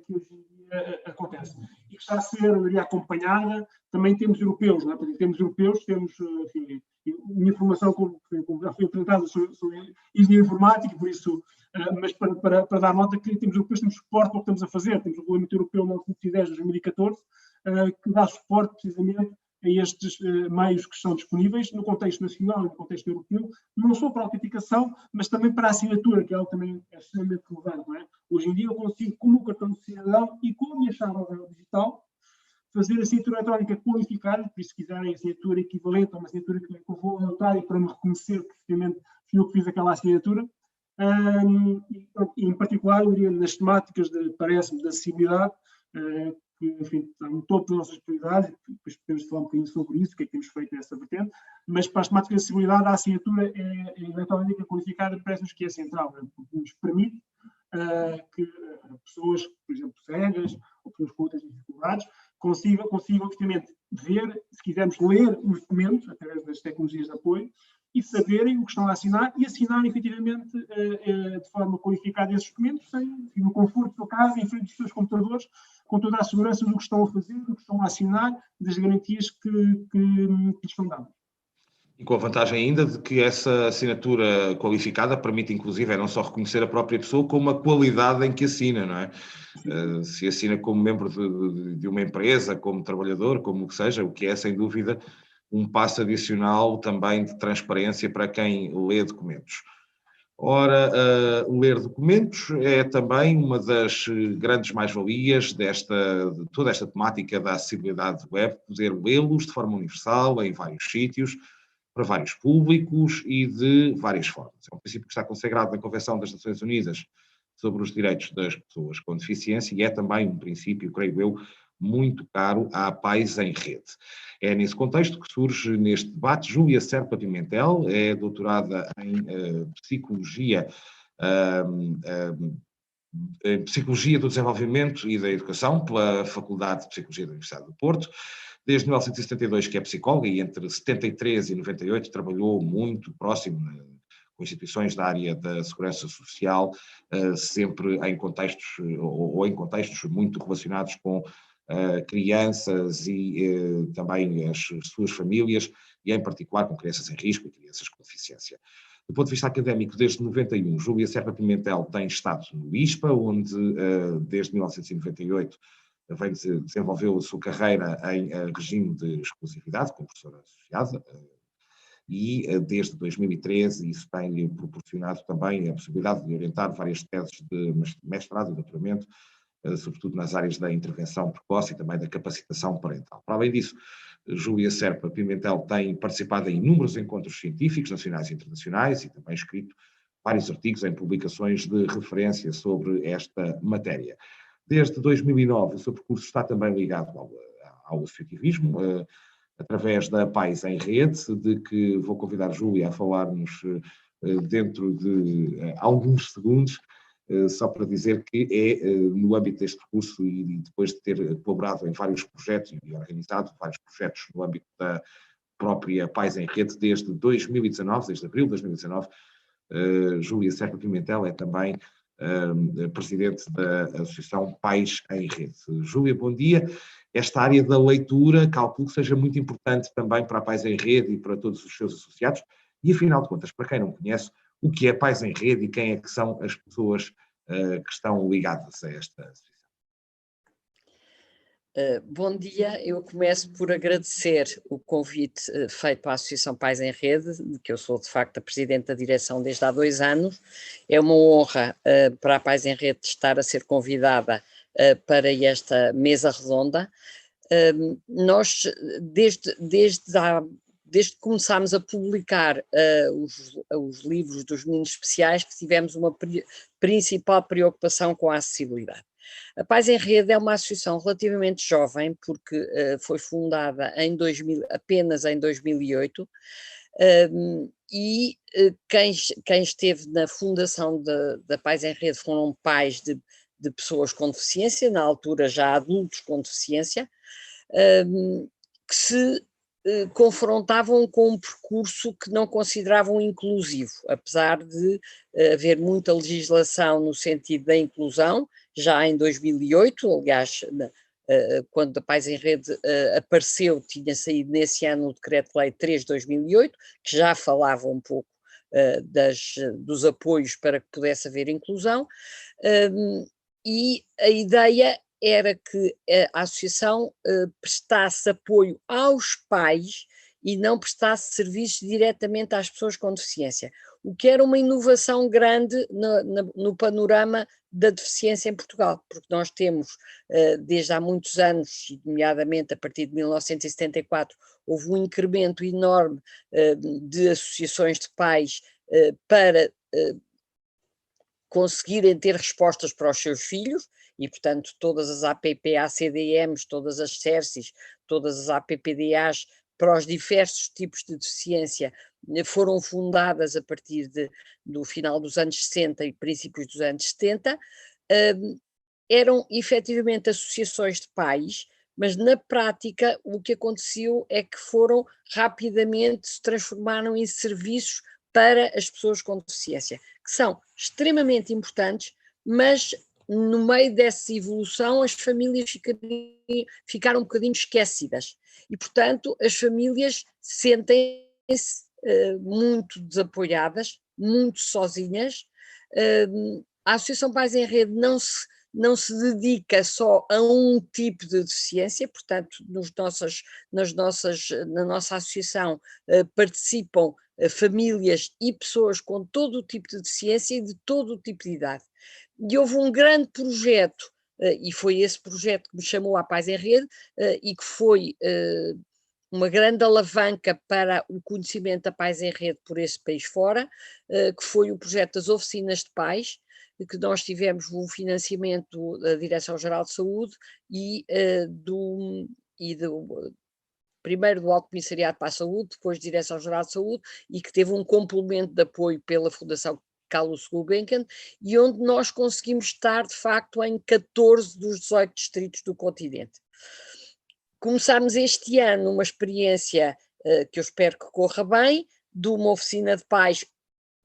que hoje em dia acontece. E que está a ser, eu diria, acompanhada, também temos europeus, não é? Porque temos europeus, temos, enfim, minha formação, como já foi apresentada, sou engenheiro informático, por isso, mas para dar nota que temos europeus, temos suporte ao que estamos a fazer, temos o Regulamento Europeu 910/2014, que dá suporte precisamente a estes meios que estão disponíveis no contexto nacional e no contexto europeu, não só para a autenticação, mas também para a assinatura, que é algo também extremamente relevante, não é? Hoje em dia eu consigo, com o meu cartão de cidadão e com a minha chave digital, fazer a assinatura eletrónica qualificada, por isso se quiserem a assinatura equivalente a uma assinatura que eu vou anotar e para me reconhecer que efetivamente fui eu que fiz aquela assinatura. E em particular, eu diria, nas temáticas, parece-me, da acessibilidade, que, enfim, está no topo das nossas prioridades, depois podemos falar um bocadinho sobre isso, o que é que temos feito nessa vertente, mas para as temáticas de acessibilidade, a assinatura eletrónica qualificada parece-nos que é central, né? Porque nos permite que pessoas, por exemplo, cegas ou pessoas com outras dificuldades, consigam efetivamente ver, se quisermos ler os documentos através das tecnologias de apoio e saberem o que estão a assinar e assinarem efetivamente de forma qualificada esses documentos, no conforto da sua casa, em frente dos seus computadores, com toda a segurança do que estão a fazer, do que estão a assinar, das garantias que lhes estão dadas. E com a vantagem ainda de que essa assinatura qualificada permite, inclusive, não só reconhecer a própria pessoa, como a qualidade em que assina, não é? Se assina como membro de uma empresa, como trabalhador, como o que seja, o que é, sem dúvida, um passo adicional também de transparência para quem lê documentos. Ora, ler documentos é também uma das grandes mais-valias de toda esta temática da acessibilidade web, poder lê-los de forma universal, em vários sítios, para vários públicos e de várias formas. É um princípio que está consagrado na Convenção das Nações Unidas sobre os Direitos das Pessoas com Deficiência e é também um princípio, creio eu, muito caro à Pais em Rede. É nesse contexto que surge neste debate Júlia Serpa Pimentel, é doutorada em Psicologia do Desenvolvimento e da Educação pela Faculdade de Psicologia da Universidade do Porto. Desde 1972 que é psicóloga e entre 73 e 98 trabalhou muito próximo com instituições da área da segurança social, sempre em contextos ou em contextos muito relacionados com crianças e também as suas famílias, e em particular com crianças em risco e crianças com deficiência. Do ponto de vista académico, desde 91, Júlia Serpa Pimentel tem estado no ISPA, onde desde 1998 desenvolveu a sua carreira em regime de exclusividade, como professora associada, e desde 2013 isso tem proporcionado também a possibilidade de orientar várias teses de mestrado e doutoramento, sobretudo nas áreas da intervenção precoce e também da capacitação parental. Para além disso, Júlia Serpa Pimentel tem participado em inúmeros encontros científicos, nacionais e internacionais, e também escrito vários artigos em publicações de referência sobre esta matéria. Desde 2009, o seu percurso está também ligado ao associativismo, através da Pais em Rede, de que vou convidar Júlia a falar-nos dentro de alguns segundos, só para dizer que é no âmbito deste percurso e depois de ter colaborado em vários projetos e organizado vários projetos no âmbito da própria Pais em Rede desde 2019, desde abril de 2019, Júlia Serpa Pimentel é também presidente da Associação Pais em Rede. Júlia, bom dia. Esta área da leitura, calculo que seja muito importante também para a Pais em Rede e para todos os seus associados. E, afinal de contas, para quem não conhece, o que é Pais em Rede e quem é que são as pessoas que estão ligadas a esta associação? Bom dia, eu começo por agradecer o convite feito à Associação Pais em Rede, de que eu sou de facto a Presidente da Direção desde há 2 anos. É uma honra para a Pais em Rede estar a ser convidada para esta mesa redonda. Nós, desde que começámos a publicar os livros dos meninos especiais, que tivemos uma principal preocupação com a acessibilidade. A Pais em Rede é uma associação relativamente jovem, porque foi fundada apenas em 2008, E quem esteve na fundação da Pais em Rede foram pais de pessoas com deficiência, na altura já adultos com deficiência, que se confrontavam com um percurso que não consideravam inclusivo, apesar de haver muita legislação no sentido da inclusão, já em 2008, aliás, quando a Pais em Rede apareceu, tinha saído nesse ano o Decreto-Lei 3 de 2008, que já falava um pouco dos apoios para que pudesse haver inclusão, e a ideia era que a associação prestasse apoio aos pais e não prestasse serviços diretamente às pessoas com deficiência, o que era uma inovação grande no panorama da deficiência em Portugal, porque nós temos, desde há muitos anos, nomeadamente a partir de 1974, houve um incremento enorme de associações de pais para conseguirem ter respostas para os seus filhos, e, portanto, todas as APP-ACDMs, todas as CERCIs, todas as APPDAs para os diversos tipos de deficiência foram fundadas a partir do final dos anos 60 e princípios dos anos 70, eram efetivamente associações de pais, mas na prática o que aconteceu é que rapidamente se transformaram em serviços para as pessoas com deficiência, que são extremamente importantes, mas no meio dessa evolução as famílias ficaram um bocadinho esquecidas e, portanto, as famílias sentem-se muito desapoiadas, muito sozinhas. A Associação Pais em Rede não se dedica só a um tipo de deficiência, portanto, na nossa associação participam famílias e pessoas com todo o tipo de deficiência e de todo o tipo de idade. E houve um grande projeto, e foi esse projeto que me chamou à Pais em Rede, e que foi uma grande alavanca para o conhecimento da Pais em Rede por esse país fora, que foi o projeto das oficinas de pais, que nós tivemos o financiamento da Direção-Geral de Saúde primeiro do Alto Comissariado para a Saúde, depois da Direção-Geral de Saúde, e que teve um complemento de apoio pela Fundação Carlos Gulbenkian, e onde nós conseguimos estar, de facto, em 14 dos 18 distritos do continente. Começámos este ano uma experiência que eu espero que corra bem, de uma oficina de pais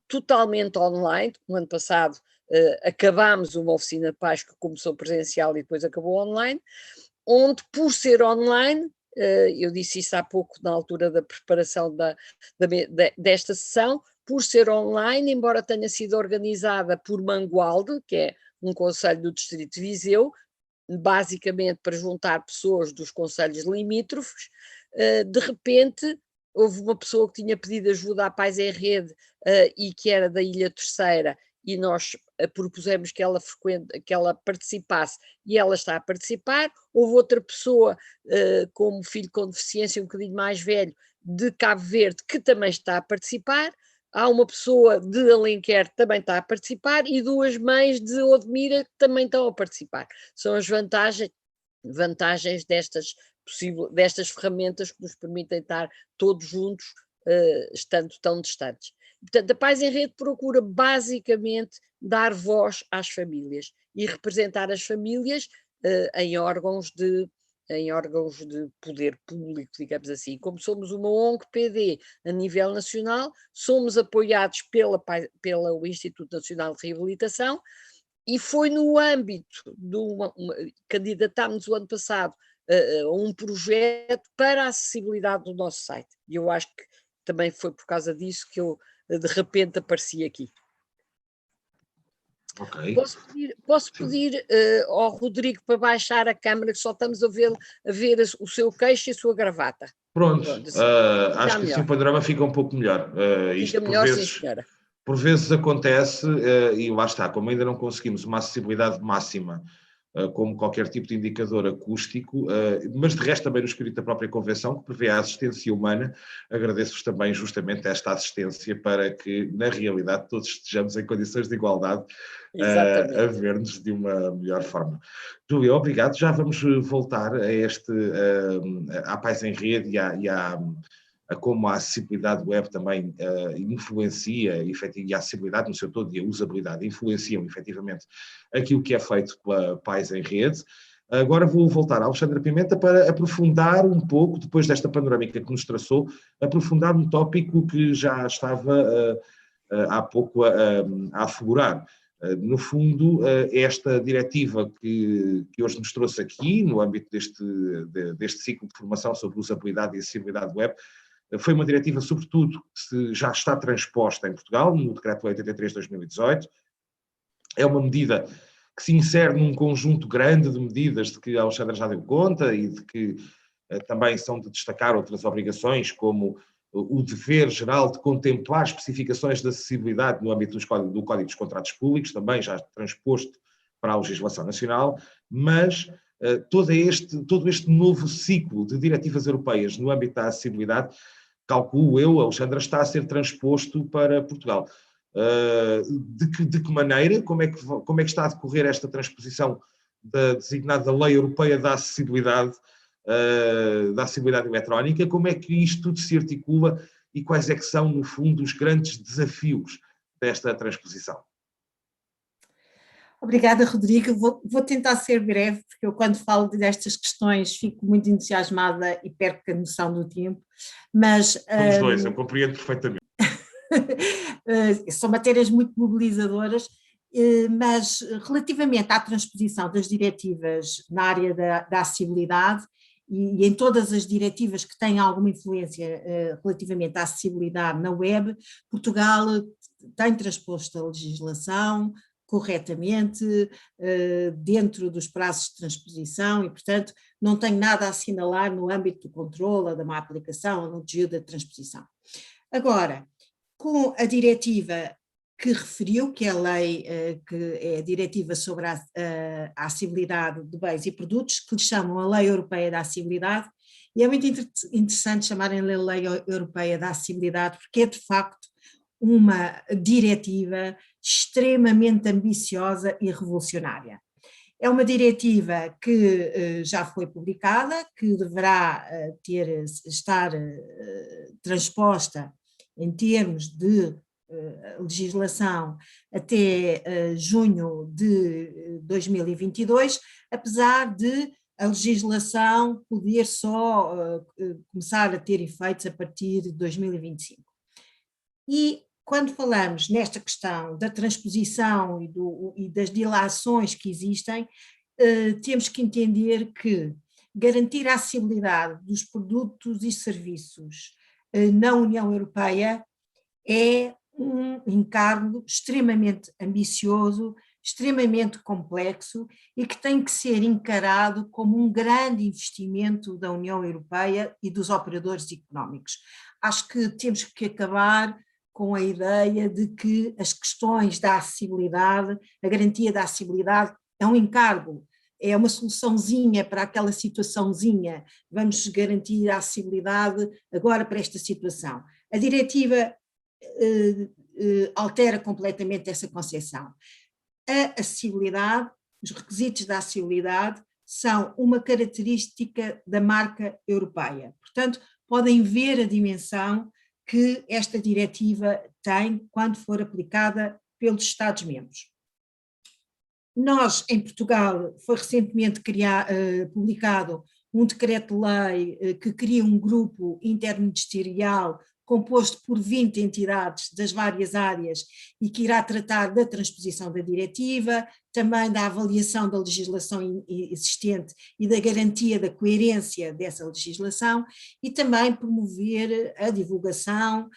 totalmente online. No ano passado acabámos uma oficina de pais que começou presencial e depois acabou online, onde, por ser online, eu disse isso há pouco na altura da preparação desta sessão, por ser online, embora tenha sido organizada por Mangualde, que é um concelho do distrito de Viseu, basicamente para juntar pessoas dos concelhos limítrofes, de repente houve uma pessoa que tinha pedido ajuda à Pais em Rede e que era da Ilha Terceira, e nós propusemos que ela participasse, e ela está a participar. Houve outra pessoa com um filho com deficiência um bocadinho mais velho, de Cabo Verde, que também está a participar. Há uma pessoa de Alenquer que também está a participar, e duas mães de Odmira que também estão a participar. São as vantagens destas ferramentas que nos permitem estar todos juntos, estando tão distantes. Portanto, a Pais em Rede procura basicamente dar voz às famílias e representar as famílias em órgãos de poder público, digamos assim. Como somos uma ONG-PD a nível nacional, somos apoiados pelo Instituto Nacional de Reabilitação, e foi no âmbito candidatámos o ano passado a um projeto para a acessibilidade do nosso site. E eu acho que também foi por causa disso que eu de repente apareci aqui. Okay. Posso pedir ao Rodrigo para baixar a câmara, que só estamos a ver o seu queixo e a sua gravata. Pronto, acho que assim o panorama fica um pouco melhor. Fica melhor, sim, senhora. Por vezes acontece, e lá está, como ainda não conseguimos uma acessibilidade máxima, como qualquer tipo de indicador acústico, mas de resto também no espírito da própria Convenção, que prevê a assistência humana, agradeço-vos também justamente esta assistência para que, na realidade, todos estejamos em condições de igualdade a ver-nos de uma melhor forma. Júlia, obrigado. Já vamos voltar a à Pais em Rede a como a acessibilidade web também influencia, e a acessibilidade no seu todo e a usabilidade influenciam efetivamente aquilo que é feito pela Pais em Rede. Agora vou voltar à Alexandra Pimenta para aprofundar um pouco, depois desta panorâmica que nos traçou, aprofundar um tópico que já estava há pouco a aflorar. No fundo, esta diretiva que hoje nos trouxe aqui, no âmbito deste ciclo de formação sobre usabilidade e acessibilidade web, foi uma diretiva, sobretudo, que já está transposta em Portugal, no Decreto-Lei 83/2018. É uma medida que se insere num conjunto grande de medidas de que a Alexandra já deu conta e de que também são de destacar outras obrigações, como o dever geral de contemplar especificações de acessibilidade no âmbito do Código dos Contratos Públicos, também já transposto para a legislação nacional, mas todo este novo ciclo de diretivas europeias no âmbito da acessibilidade, calculo eu, Alexandra, está a ser transposto para Portugal. De que maneira, como é que está a decorrer esta transposição da designada Lei Europeia da Acessibilidade eletrónica, como é que isto tudo se articula e quais é que são, no fundo, os grandes desafios desta transposição? Obrigada, Rodrigo. Vou tentar ser breve, porque eu, quando falo destas questões, fico muito entusiasmada e perco a noção do tempo. Mas somos dois, eu compreendo perfeitamente. São matérias muito mobilizadoras, mas relativamente à transposição das diretivas na área da acessibilidade e em todas as diretivas que têm alguma influência relativamente à acessibilidade na web, Portugal tem transposto a legislação corretamente, dentro dos prazos de transposição e, portanto, não tenho nada a assinalar no âmbito do controle, da má aplicação ou no desvio da transposição. Agora, com a diretiva que referiu, que é a lei, que é a diretiva sobre a acessibilidade de bens e produtos, que lhe chamam a Lei Europeia da Acessibilidade, e é muito interessante chamarem-lhe a Lei Europeia da Acessibilidade, porque é de facto uma diretiva extremamente ambiciosa e revolucionária. É uma diretiva que já foi publicada, que deverá estar transposta em termos de legislação até junho de 2022, apesar de a legislação poder só começar a ter efeitos a partir de 2025. E quando falamos nesta questão da transposição e das dilações que existem, temos que entender que garantir a acessibilidade dos produtos e serviços na União Europeia é um encargo extremamente ambicioso, extremamente complexo e que tem que ser encarado como um grande investimento da União Europeia e dos operadores económicos. Acho que temos que acabar com a ideia de que as questões da acessibilidade, a garantia da acessibilidade é um encargo, é uma soluçãozinha para aquela situaçãozinha, vamos garantir a acessibilidade agora para esta situação. A diretiva altera completamente essa concepção. A acessibilidade, os requisitos da acessibilidade são uma característica da marca europeia, portanto podem ver a dimensão que esta diretiva tem quando for aplicada pelos Estados-membros. Nós, em Portugal, foi recentemente publicado um decreto-lei que cria um grupo interministerial composto por 20 entidades das várias áreas e que irá tratar da transposição da diretiva, também da avaliação da legislação existente e da garantia da coerência dessa legislação e também promover a divulgação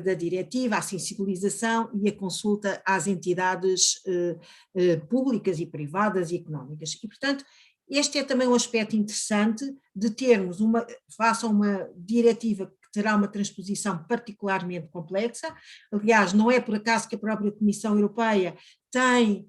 da diretiva, a sensibilização e a consulta às entidades públicas e privadas e económicas. E, portanto, este é também um aspecto interessante de termos façam uma diretiva que terá uma transposição particularmente complexa. Aliás, não é por acaso que a própria Comissão Europeia tem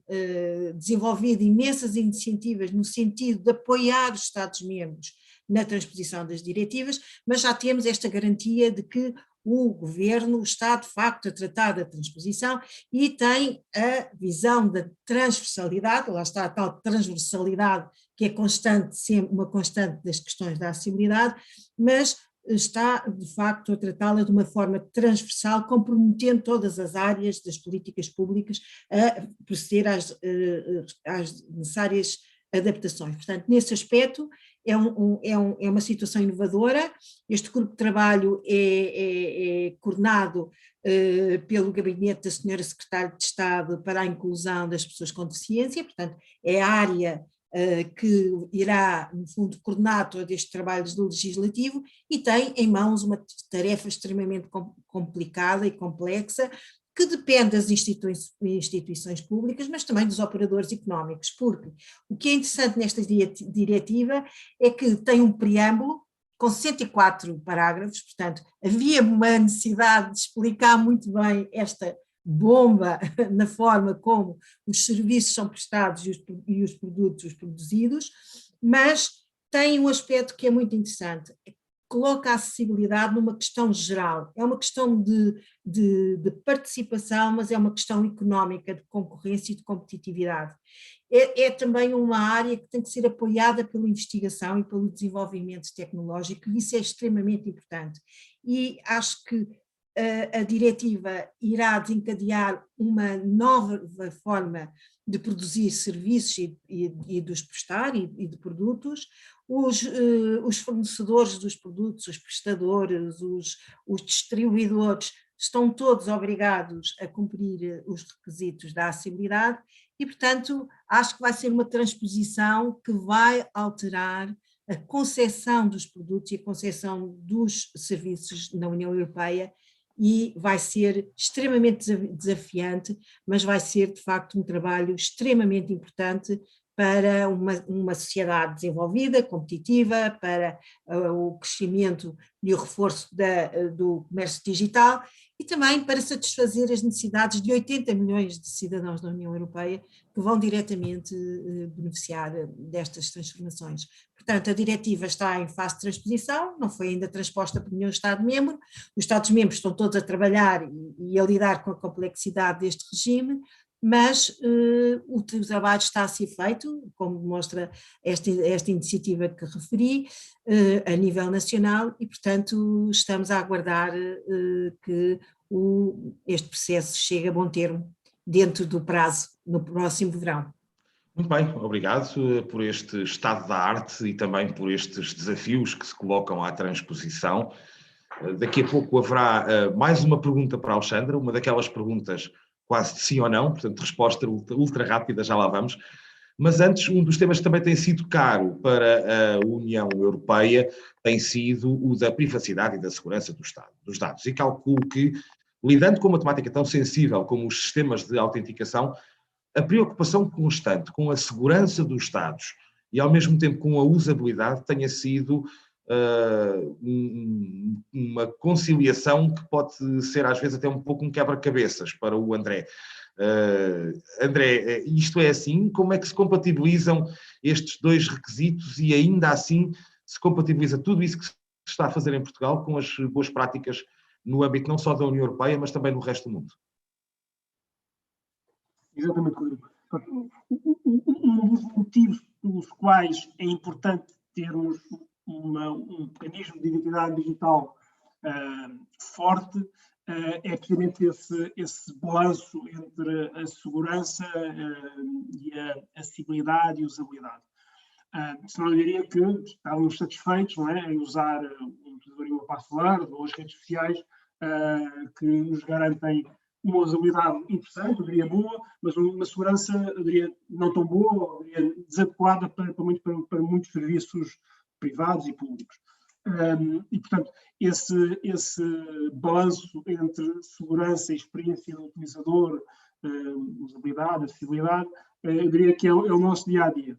desenvolvido imensas iniciativas no sentido de apoiar os Estados-membros na transposição das diretivas, mas já temos esta garantia de que o Governo está de facto a tratar da transposição e tem a visão da transversalidade, lá está a tal transversalidade que é constante, sempre uma constante das questões da acessibilidade, mas está, de facto, a tratá-la de uma forma transversal, comprometendo todas as áreas das políticas públicas a proceder às necessárias adaptações. Portanto, nesse aspecto, é uma situação inovadora. Este grupo de trabalho é coordenado pelo gabinete da Senhora Secretária de Estado para a Inclusão das Pessoas com Deficiência, portanto, é a área que irá, no fundo, coordenar todo este trabalho do Legislativo e tem em mãos uma tarefa extremamente complicada e complexa, que depende das instituições públicas, mas também dos operadores económicos, porque o que é interessante nesta diretiva é que tem um preâmbulo com 104 parágrafos, portanto, havia uma necessidade de explicar muito bem esta bomba na forma como os serviços são prestados e os produtos produzidos, mas tem um aspecto que é muito interessante, coloca a acessibilidade numa questão geral, é uma questão de participação, mas é uma questão económica, de concorrência e de competitividade. É também uma área que tem que ser apoiada pela investigação e pelo desenvolvimento tecnológico, e isso é extremamente importante. E acho que a diretiva irá desencadear uma nova forma de produzir serviços e de os prestar e de produtos. Os fornecedores dos produtos, os prestadores, os distribuidores estão todos obrigados a cumprir os requisitos da acessibilidade e, portanto, acho que vai ser uma transposição que vai alterar a concepção dos produtos e a concepção dos serviços na União Europeia, e vai ser extremamente desafiante, mas vai ser de facto um trabalho extremamente importante para uma sociedade desenvolvida, competitiva, para o crescimento e o reforço do comércio digital e também para satisfazer as necessidades de 80 milhões de cidadãos da União Europeia que vão diretamente beneficiar destas transformações. Portanto, a diretiva está em fase de transposição, não foi ainda transposta por nenhum Estado-membro, os Estados-membros estão todos a trabalhar e a lidar com a complexidade deste regime, mas o trabalho está a ser feito, como demonstra esta iniciativa que referi, a nível nacional e, portanto, estamos a aguardar que este processo chegue a bom termo dentro do prazo, no próximo verão. Muito bem, obrigado por este estado da arte e também por estes desafios que se colocam à transposição. Daqui a pouco haverá mais uma pergunta para a Alexandra, uma daquelas perguntas quase de sim ou não, portanto, resposta ultra rápida, já lá vamos. Mas antes, um dos temas que também tem sido caro para a União Europeia tem sido o da privacidade e da segurança dos dados. E calculo que, lidando com uma temática tão sensível como os sistemas de autenticação, a preocupação constante com a segurança dos dados e, ao mesmo tempo, com a usabilidade tenha sido uma conciliação que pode ser, às vezes, até um pouco um quebra-cabeças para o André. André, isto é assim? Como é que se compatibilizam estes dois requisitos e, ainda assim, se compatibiliza tudo isso que se está a fazer em Portugal com as boas práticas no âmbito não só da União Europeia, mas também no resto do mundo? Exatamente, Rodrigo. Um dos motivos pelos quais é importante termos um mecanismo de identidade digital forte é precisamente esse balanço entre a segurança e a acessibilidade e usabilidade. Senão eu diria que estávamos satisfeitos, não é, em usar um utilizador e uma password ou as redes sociais que nos garantem uma usabilidade interessante, eu diria boa, mas uma segurança, eu diria, não tão boa, eu diria, desadequada para muitos serviços privados e públicos. E, portanto, esse balanço entre segurança e experiência do utilizador, usabilidade, acessibilidade, eu diria que é o nosso dia-a-dia.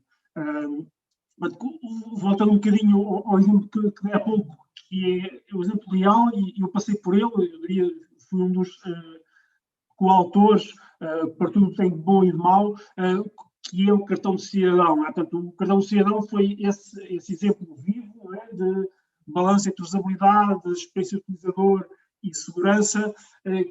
Voltando um bocadinho ao exemplo que dei há pouco, que é o exemplo real, e eu passei por ele, eu diria, fui um dos coautores, para tudo que tem de bom e de mau, que é o cartão de cidadão. Portanto, o cartão de cidadão foi esse exemplo vivo, não é, de balanço entre usabilidade, experiência do utilizador e segurança,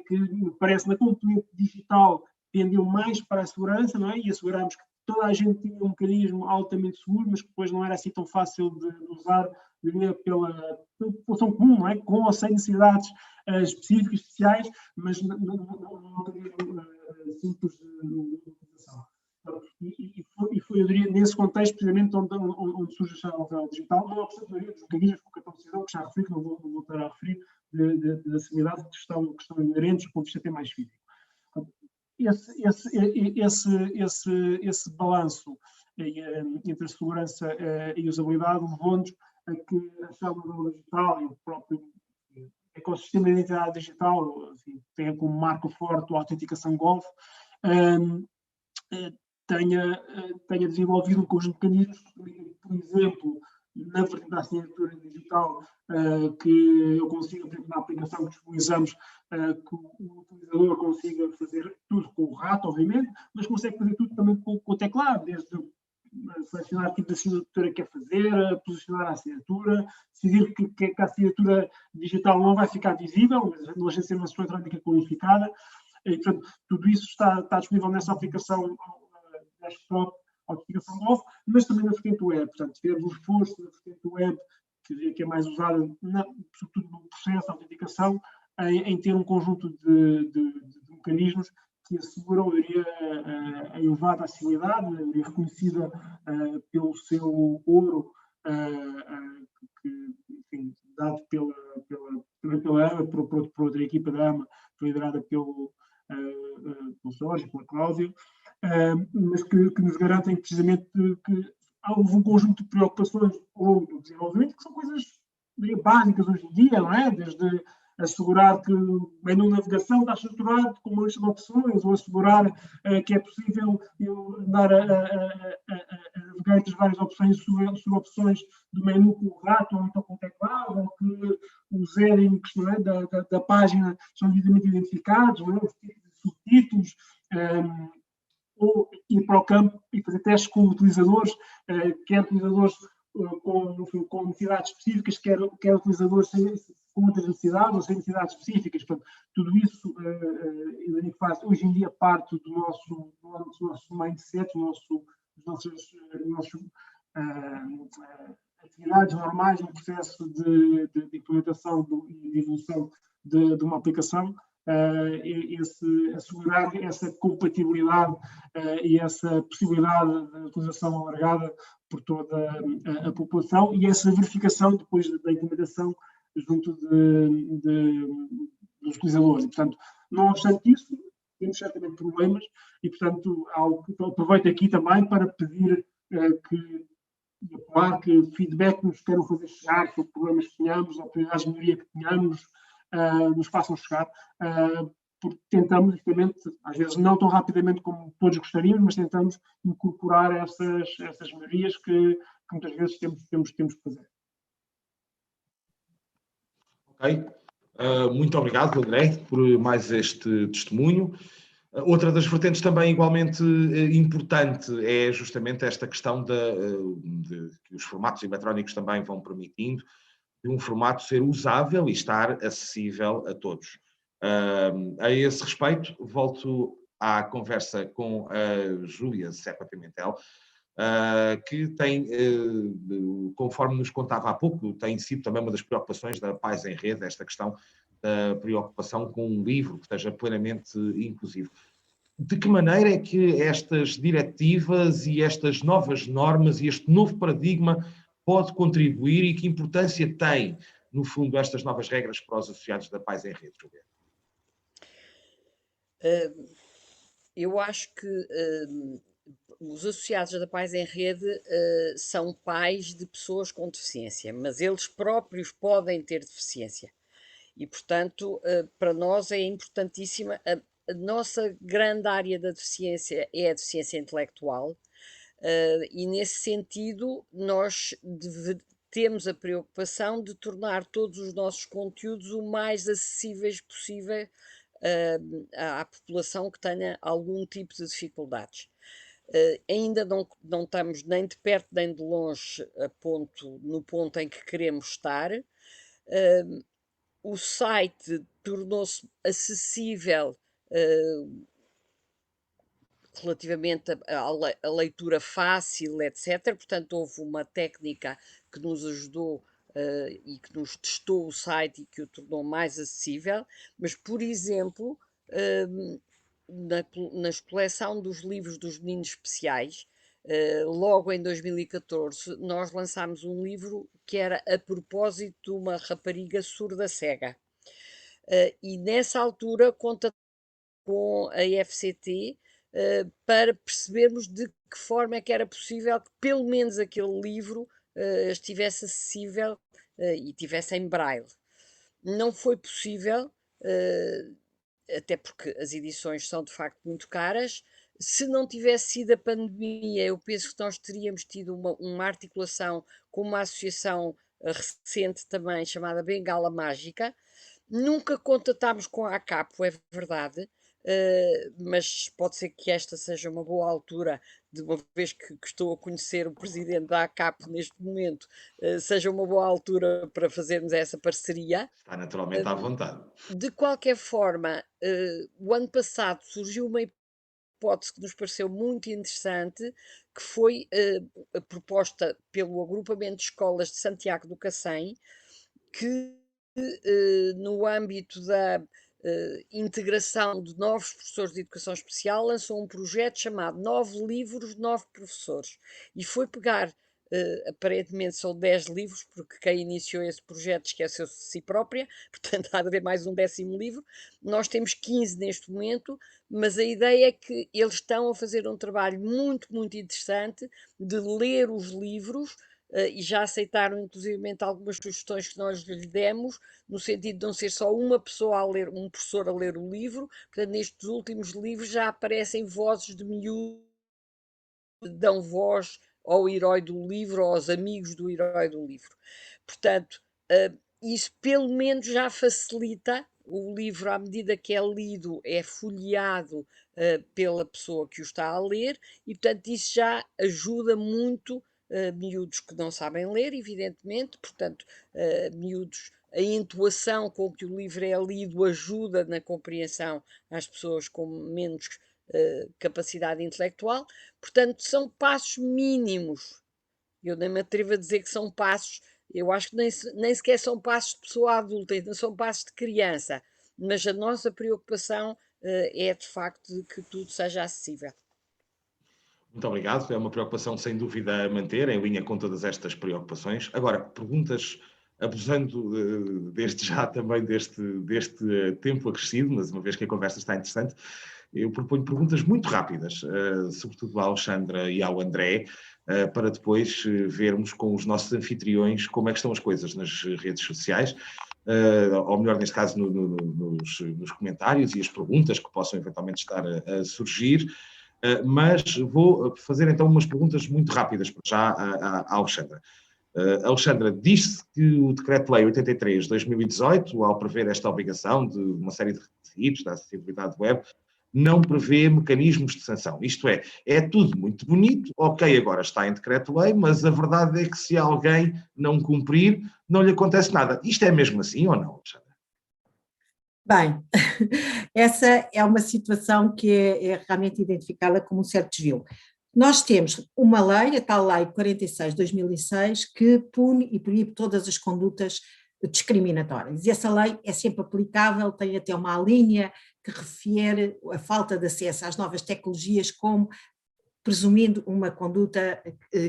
que me parece na componente digital pendeu mais para a segurança, não é? E assegurámos que toda a gente tinha um mecanismo altamente seguro, mas que depois não era assim tão fácil de usar diria, pela população comum, não é? Com ou sem necessidades específicas, especiais, mas não teria simples de utilização. E foi, eu diria, nesse contexto, precisamente, onde surge a chave digital, não obstante a maioria dos mecanismos que o cartão de cidadão, que já referi, que não vou voltar a referir, de acessibilidade, que estão inerentes do ponto de vista até mais físico. Esse balanço entre a segurança e a usabilidade levou-nos a que a chave digital e o próprio ecossistema de identidade digital, assim, tenha como marco forte a autenticação Golf, tenha desenvolvido um conjunto de mecanismos, por exemplo, na vertente da assinatura digital, que eu consiga, por exemplo, na aplicação que disponibilizamos, que o utilizador consiga fazer tudo com o rato, obviamente, mas consegue fazer tudo também com o teclado, desde selecionar o tipo de assinatura que quer fazer, posicionar a assinatura, decidir que a assinatura digital não vai ficar visível, mas não ser uma sua eletrónica qualificada. E, portanto, tudo isso está disponível nessa aplicação desktop, autenticação Golf, mas também na vertente web. Portanto, tivemos um reforço na vertente web, que é mais usada, sobretudo no processo de autenticação, em ter um conjunto de mecanismos que asseguram, eu diria, a elevada acessibilidade, reconhecida pelo seu ouro, enfim, dado pela AMA, por outra equipa da AMA, liderada pelo Jorge, pela Cláudia, mas que nos garantem precisamente que houve um conjunto de preocupações ao longo do desenvolvimento, que são coisas básicas hoje em dia, não é? Desde assegurar que o menu de navegação está estruturado com uma lista de opções, ou assegurar que é possível eu andar a navegar entre várias opções, subopções do menu com o rato ou então com o teclado, ou que os headings, não é, da página são devidamente identificados, não é? Os subtítulos, ou ir para o campo e fazer testes com utilizadores, quer utilizadores com necessidades específicas, quer utilizadores com outras necessidades ou sem necessidades específicas. Portanto, tudo isso faz hoje em dia parte do nosso mindset, das nossas atividades normais no processo de implementação e de evolução de uma aplicação. Assegurar essa compatibilidade e essa possibilidade de utilização alargada por toda a população e essa verificação depois da implementação junto dos utilizadores. E, portanto, não obstante isso, temos certamente problemas e, portanto, aproveito aqui também para pedir e apelar que feedback nos queiram fazer chegar sobre problemas que tenhamos, oportunidades de melhoria que tenhamos, nos façam chegar, porque tentamos, justamente, às vezes não tão rapidamente como todos gostaríamos, mas tentamos incorporar essas melhorias que muitas vezes temos que fazer. Ok. Muito obrigado, André, por mais este testemunho. Outra das vertentes também igualmente importante é justamente esta questão de que os formatos eletrónicos também vão permitindo de um formato ser usável e estar acessível a todos. A esse respeito, volto à conversa com a Júlia Serpa Pimentel, que tem, conforme nos contava há pouco, tem sido também uma das preocupações da Pais em Rede, esta questão da preocupação com um livro que esteja plenamente inclusivo. De que maneira é que estas diretivas e estas novas normas e este novo paradigma pode contribuir e que importância tem, no fundo, estas novas regras para os associados da Pais em Rede, Júlia? Eu acho que os associados da Pais em Rede são pais de pessoas com deficiência, mas eles próprios podem ter deficiência. E, portanto, para nós é importantíssima. A nossa grande área da deficiência é a deficiência intelectual, e nesse sentido nós temos a preocupação de tornar todos os nossos conteúdos o mais acessíveis possível à população que tenha algum tipo de dificuldades. Ainda não estamos nem de perto nem de longe no ponto em que queremos estar. O site tornou-se acessível relativamente à leitura fácil, etc. Portanto, houve uma técnica que nos ajudou e que nos testou o site e que o tornou mais acessível, mas, por exemplo, na coleção dos livros dos meninos especiais, logo em 2014, nós lançámos um livro que era a propósito de uma rapariga surda-cega. E nessa altura conta com a FCT para percebermos de que forma é que era possível que pelo menos aquele livro estivesse acessível e tivesse em braille. Não foi possível, até porque as edições são de facto muito caras. Se não tivesse sido a pandemia, eu penso que nós teríamos tido uma articulação com uma associação recente também chamada Bengala Mágica. Nunca contatámos com a ACAPO, é verdade, mas pode ser que esta seja uma boa altura, de uma vez que estou a conhecer o presidente da ACAPO neste momento, seja uma boa altura para fazermos essa parceria. Está naturalmente à vontade. De qualquer forma, o ano passado surgiu uma hipótese que nos pareceu muito interessante, que foi proposta pelo agrupamento de escolas de Santiago do Cacém, que no âmbito da integração de novos professores de educação especial, lançou um projeto chamado 9 livros, 9 professores. E foi pegar, aparentemente são 10 livros, porque quem iniciou esse projeto esqueceu-se de si própria, portanto há de haver mais um 10º livro. Nós temos 15 neste momento, mas a ideia é que eles estão a fazer um trabalho muito, muito interessante de ler os livros, e já aceitaram inclusivamente algumas sugestões que nós lhe demos, no sentido de não ser só uma pessoa a ler, um professor a ler o livro. Portanto, nestes últimos livros já aparecem vozes de miúdos que dão voz ao herói do livro, aos amigos do herói do livro. Portanto, isso pelo menos já facilita o livro, à medida que é lido, é folheado pela pessoa que o está a ler, e portanto isso já ajuda muito miúdos que não sabem ler, evidentemente, portanto, miúdos, a entoação com que o livro é lido ajuda na compreensão às pessoas com menos capacidade intelectual. Portanto, são passos mínimos. Eu nem me atrevo a dizer que são passos, eu acho que nem sequer são passos de pessoa adulta, ainda são passos de criança, mas a nossa preocupação é de facto de que tudo seja acessível. Muito obrigado, é uma preocupação sem dúvida a manter, em linha com todas estas preocupações. Agora, perguntas, abusando desde já também deste tempo acrescido, mas uma vez que a conversa está interessante, eu proponho perguntas muito rápidas, sobretudo à Alexandra e ao André, para depois vermos com os nossos anfitriões como é que estão as coisas nas redes sociais, ou melhor, neste caso, nos comentários e as perguntas que possam eventualmente estar a surgir. Mas vou fazer então umas perguntas muito rápidas para já à Alexandra. Alexandra, diz-se que o Decreto-Lei 83 de 2018, ao prever esta obrigação de uma série de requisitos da acessibilidade web, não prevê mecanismos de sanção. Isto é tudo muito bonito, ok, agora está em Decreto-Lei, mas a verdade é que se alguém não cumprir, não lhe acontece nada. Isto é mesmo assim ou não, Alexandra? Bem, essa é uma situação que é realmente identificada como um certo desvio. Nós temos uma lei, a tal Lei 46 de 2006, que pune e proíbe todas as condutas discriminatórias. E essa lei é sempre aplicável, tem até uma linha que refere a falta de acesso às novas tecnologias como presumindo uma conduta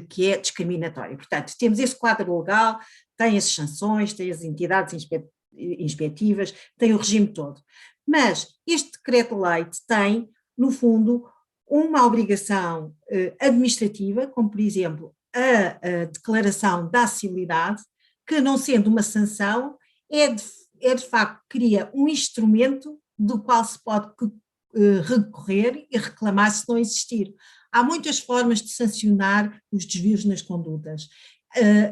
que é discriminatória. Portanto, temos esse quadro legal, tem as sanções, tem as entidades inspectivas, tem o regime todo. Mas este decreto-lei tem, no fundo, uma obrigação administrativa, como por exemplo a declaração da acessibilidade, que não sendo uma sanção, é de facto cria um instrumento do qual se pode recorrer e reclamar se não existir. Há muitas formas de sancionar os desvios nas condutas.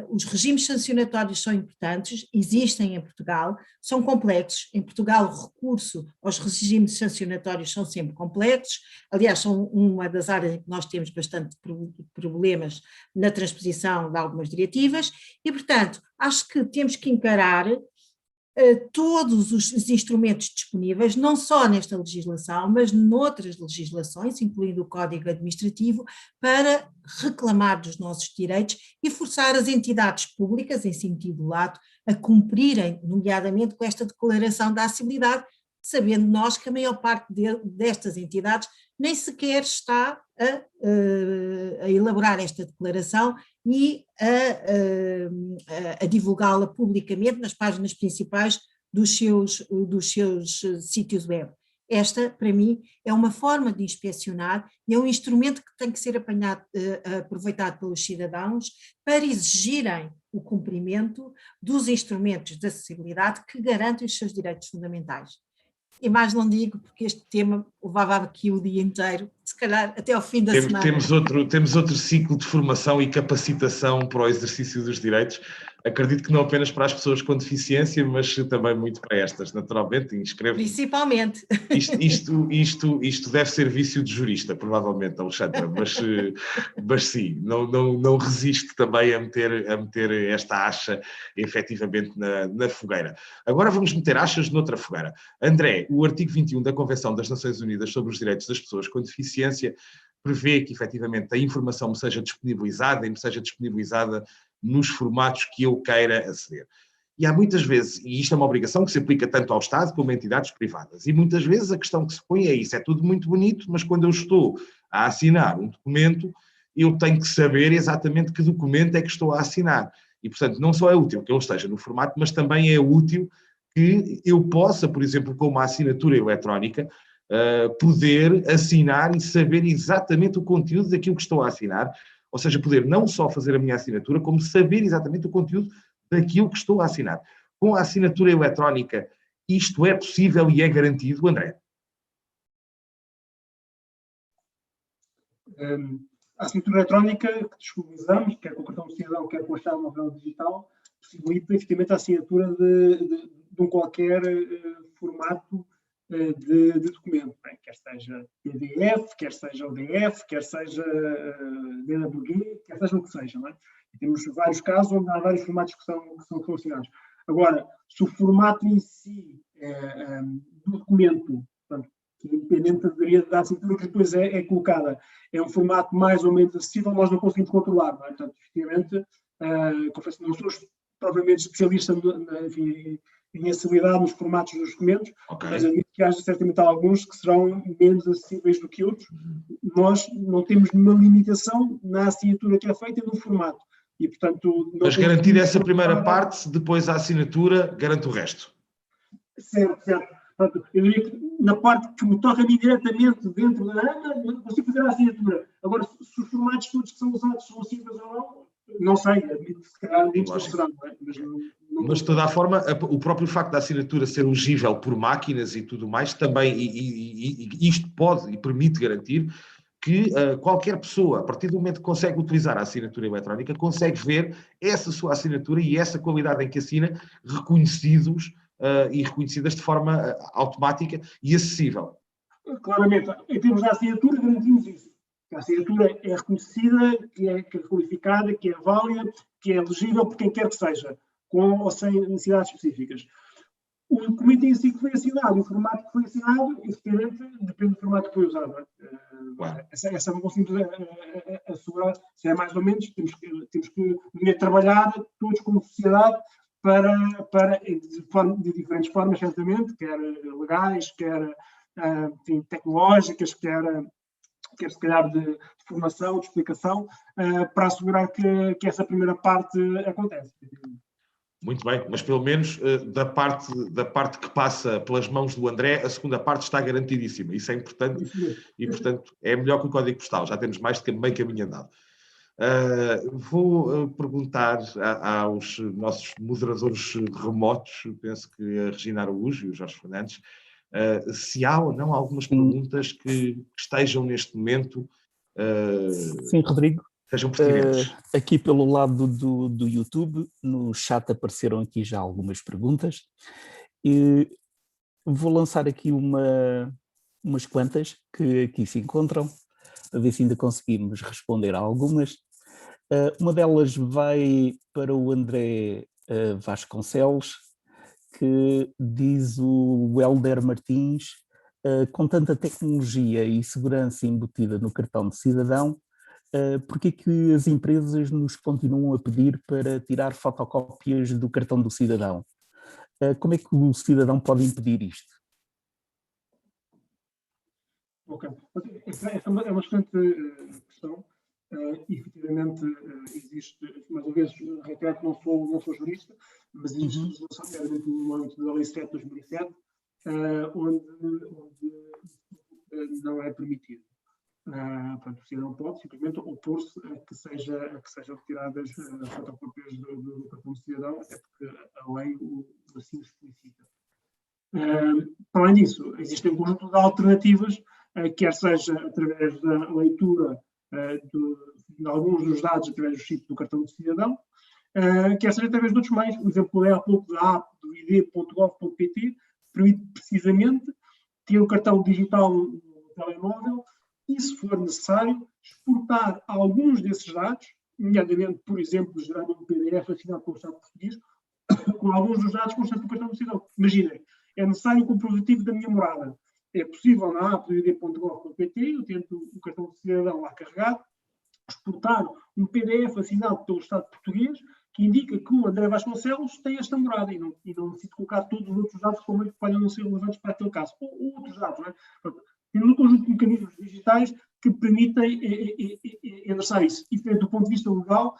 Os regimes sancionatórios são importantes, existem em Portugal, são complexos. Em Portugal, o recurso aos regimes sancionatórios são sempre complexos, aliás, são uma das áreas em que nós temos bastante problemas na transposição de algumas diretivas e, portanto, acho que temos que encarar todos os instrumentos disponíveis, não só nesta legislação, mas noutras legislações, incluindo o Código Administrativo, para reclamar dos nossos direitos e forçar as entidades públicas, em sentido lato, a cumprirem, nomeadamente com esta declaração da acessibilidade, sabendo nós que a maior parte destas entidades nem sequer está a elaborar esta declaração e a divulgá-la publicamente nas páginas principais dos seus sítios web. Esta, para mim, é uma forma de inspecionar e é um instrumento que tem que ser aproveitado pelos cidadãos para exigirem o cumprimento dos instrumentos de acessibilidade que garantem os seus direitos fundamentais. E mais não digo, porque este tema levava aqui o dia inteiro, se calhar até ao fim da semana. Temos outro ciclo de formação e capacitação para o exercício dos direitos. Acredito que não apenas para as pessoas com deficiência, mas também muito para estas, naturalmente, inscrevo. Principalmente. Isto deve ser vício de jurista, provavelmente, Alexandra, mas sim, não resisto também a meter esta acha efetivamente na fogueira. Agora vamos meter achas noutra fogueira. André, o artigo 21 da Convenção das Nações Unidas sobre os Direitos das Pessoas com Deficiência prevê que efetivamente a informação me seja disponibilizada nos formatos que eu queira aceder. E há muitas vezes, e isto é uma obrigação que se aplica tanto ao Estado como a entidades privadas, e muitas vezes a questão que se põe é isso, é tudo muito bonito, mas quando eu estou a assinar um documento, eu tenho que saber exatamente que documento é que estou a assinar. E, portanto, não só é útil que ele esteja no formato, mas também é útil que eu possa, por exemplo, com uma assinatura eletrónica, poder assinar e saber exatamente o conteúdo daquilo que estou a assinar, ou seja, poder não só fazer a minha assinatura, como saber exatamente o conteúdo daquilo que estou a assinar. Com a assinatura eletrónica, isto é possível e é garantido, André? A assinatura eletrónica que disponibilizamos, quer com o cartão de cidadão, quer com a chave móvel digital, possibilita efetivamente a assinatura de um qualquer formato de documento, né? Quer seja PDF, quer seja ODF, quer seja DWG, quer seja o que seja. Não é? E temos vários casos onde há vários formatos que são assinados. Agora, se o formato em si do documento, portanto, que independente da assinatura que depois é colocada, é um formato mais ou menos acessível, nós não conseguimos controlar. Não é? Portanto, efetivamente, confesso que não sou propriamente especialista em acessibilidade nos formatos dos documentos, okay, mas admito que haja certamente alguns que serão menos acessíveis do que outros. Nós não temos nenhuma limitação na assinatura que é feita e no formato. E, portanto, mas garantir essa primeira parte, depois a assinatura, garante o resto. Certo. Portanto, eu diria que na parte que me toca a mim diretamente dentro da ANA, não consigo fazer a assinatura. Agora, se os formatos todos que são usados são acessíveis ou não sei, se calhar não serão, mas de toda a forma, o próprio facto da assinatura ser legível por máquinas e tudo mais, também, e isto pode e permite garantir que qualquer pessoa, a partir do momento que consegue utilizar a assinatura eletrónica, consegue ver essa sua assinatura e essa qualidade em que assina reconhecidos e reconhecidas de forma automática e acessível. Claramente, em termos da assinatura, garantimos isso. A assinatura é reconhecida, que é qualificada, que é válida, que é legível por quem quer que seja, com ou sem necessidades específicas. O documento em si que foi assinado, o formato que foi assinado, efetivamente, depende do formato que foi usado. Claro. Essa não conseguimos assegurar se é mais ou menos. Temos que trabalhar todos como sociedade de diferentes formas, certamente, quer legais, quer tecnológicas, quer se calhar de formação, de explicação, para assegurar que essa primeira parte acontece. Muito bem, mas pelo menos da parte que passa pelas mãos do André, a segunda parte está garantidíssima. Isso é importante e, portanto, é melhor que o código postal. Já temos mais de meio caminho andado. Vou perguntar aos nossos moderadores remotos, penso que a Regina Araújo e o Jorge Fernandes, se há ou não algumas perguntas que estejam neste momento sim, Rodrigo. Sejam pertinentes. Aqui pelo lado do YouTube, no chat apareceram aqui já algumas perguntas. E vou lançar aqui umas quantas que aqui se encontram, a ver se ainda conseguimos responder a algumas. Uma delas vai para o André Vasconcelos, que diz o Helder Martins, com tanta tecnologia e segurança embutida no cartão de cidadão, porque é que as empresas nos continuam a pedir para tirar fotocópias do cartão do cidadão? Como é que o cidadão pode impedir isto? Ok. Essa é uma excelente questão. Efetivamente, existe, mais uma vez, reitero que não sou jurista, mas existe legislação, nomeadamente no âmbito da Lei 7 de 2007, onde não é permitido. Portanto, o cidadão pode simplesmente opor-se a que sejam retiradas fotocópias do cartão de cidadão, até porque a lei assim explicita. Para além disso, existem um conjunto de alternativas, quer seja através da leitura de alguns dos dados através do chip do cartão de cidadão, quer seja através de outros meios. O exemplo é há pouco da app do id.gov.pt, permite precisamente ter o cartão digital no telemóvel e, se for necessário, exportar alguns desses dados, nomeadamente, por exemplo, gerando um PDF assinado pelo Estado português, com alguns dos dados constantes do cartão de cidadão. Imaginem, é necessário o comprovativo da minha morada. É possível na app do id.gov.pt, eu tento o cartão de cidadão lá carregado, exportar um PDF assinado pelo Estado português que indica que o André Vasconcelos tem esta morada e não necessito colocar todos os outros dados que podem não ser relevantes para aquele caso. Ou outros dados, não é? Tem um conjunto de mecanismos digitais que permitem endereçar isso. E, do ponto de vista legal,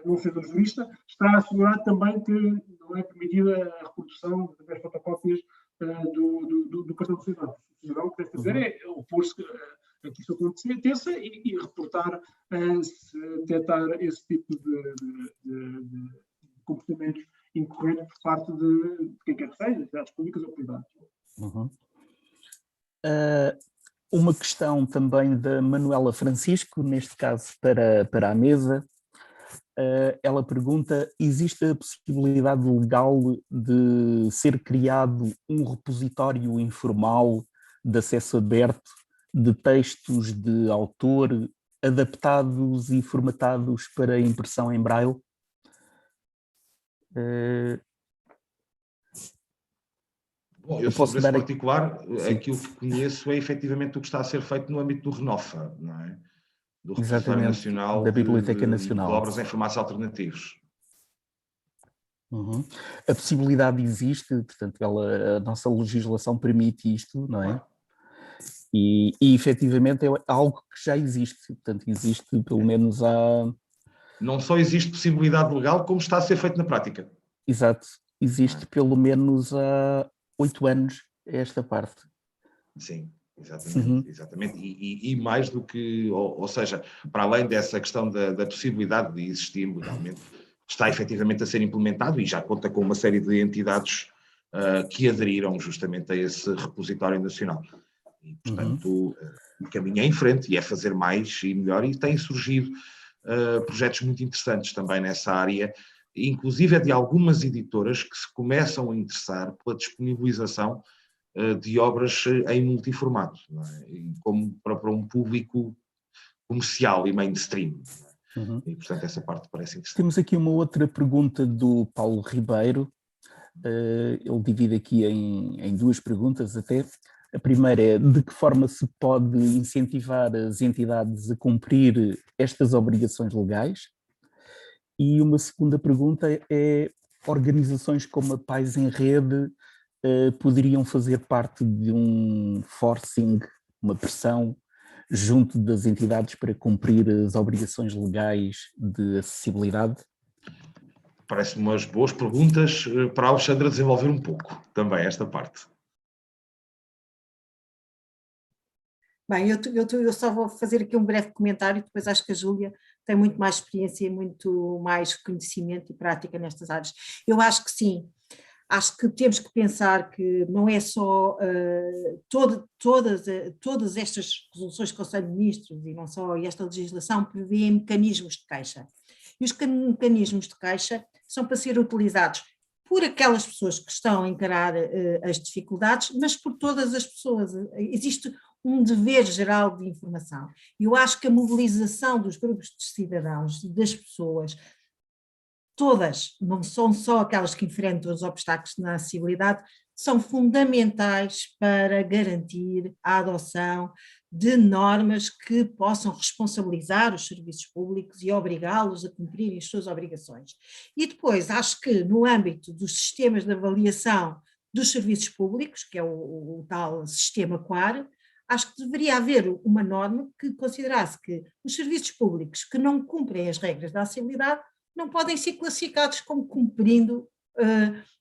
não sendo jurista, está assegurado também que não é permitida a reprodução das fotocopias do cartão de cidadão. O cidadão que deve fazer é opor-se a que isso aconteça e reportar se detectar esse tipo de comportamentos incorretos por parte de quem quer que seja, entidades públicas ou privadas. Uma questão também da Manuela Francisco, neste caso para a mesa. Ela pergunta: existe a possibilidade legal de ser criado um repositório informal de acesso aberto de textos de autor adaptados e formatados para impressão em braille? Bom, eu sobre esse particular, aquilo que conheço é efetivamente o que está a ser feito no âmbito do RENOFA, não é? Do Repositório Nacional da Biblioteca Nacional de Obras em Formatos Alternativos. A possibilidade existe, portanto, a nossa legislação permite isto, não é? E efetivamente é algo que já existe, portanto, existe pelo menos há... Não só existe possibilidade legal, como está a ser feito na prática. Exato, existe pelo menos há 8 anos esta parte. Sim, exatamente. E mais do que, ou seja, para além dessa questão da possibilidade de existir legalmente, está efetivamente a ser implementado e já conta com uma série de entidades que aderiram justamente a esse repositório nacional. E, portanto, o caminho é em frente e é fazer mais e melhor, e têm surgido projetos muito interessantes também nessa área, inclusive é de algumas editoras que se começam a interessar pela disponibilização de obras em multiformato, não é? Como para um público comercial e mainstream. E, portanto, essa parte parece interessante. Temos aqui uma outra pergunta do Paulo Ribeiro. Ele divide aqui em duas perguntas até. A primeira é: de que forma se pode incentivar as entidades a cumprir estas obrigações legais? E uma segunda pergunta é: organizações como a Pais em Rede poderiam fazer parte de um forcing, uma pressão, junto das entidades para cumprir as obrigações legais de acessibilidade? Parece-me umas boas perguntas para a Alexandra desenvolver um pouco também esta parte. Bem, eu só vou fazer aqui um breve comentário, depois acho que a Júlia tem muito mais experiência e muito mais conhecimento e prática nestas áreas. Eu acho que sim, acho que temos que pensar que não é só todas estas resoluções do Conselho de Ministros e não só esta legislação prevêem mecanismos de queixa. E os mecanismos de queixa são para ser utilizados por aquelas pessoas que estão a encarar as dificuldades, mas por todas as pessoas. Existe um dever geral de informação. Eu acho que a mobilização dos grupos de cidadãos, das pessoas, todas, não são só aquelas que enfrentam os obstáculos na acessibilidade, são fundamentais para garantir a adoção de normas que possam responsabilizar os serviços públicos e obrigá-los a cumprirem as suas obrigações. E depois, acho que no âmbito dos sistemas de avaliação dos serviços públicos, que é o tal sistema QUAR, acho que deveria haver uma norma que considerasse que os serviços públicos que não cumprem as regras da acessibilidade não podem ser classificados como cumprindo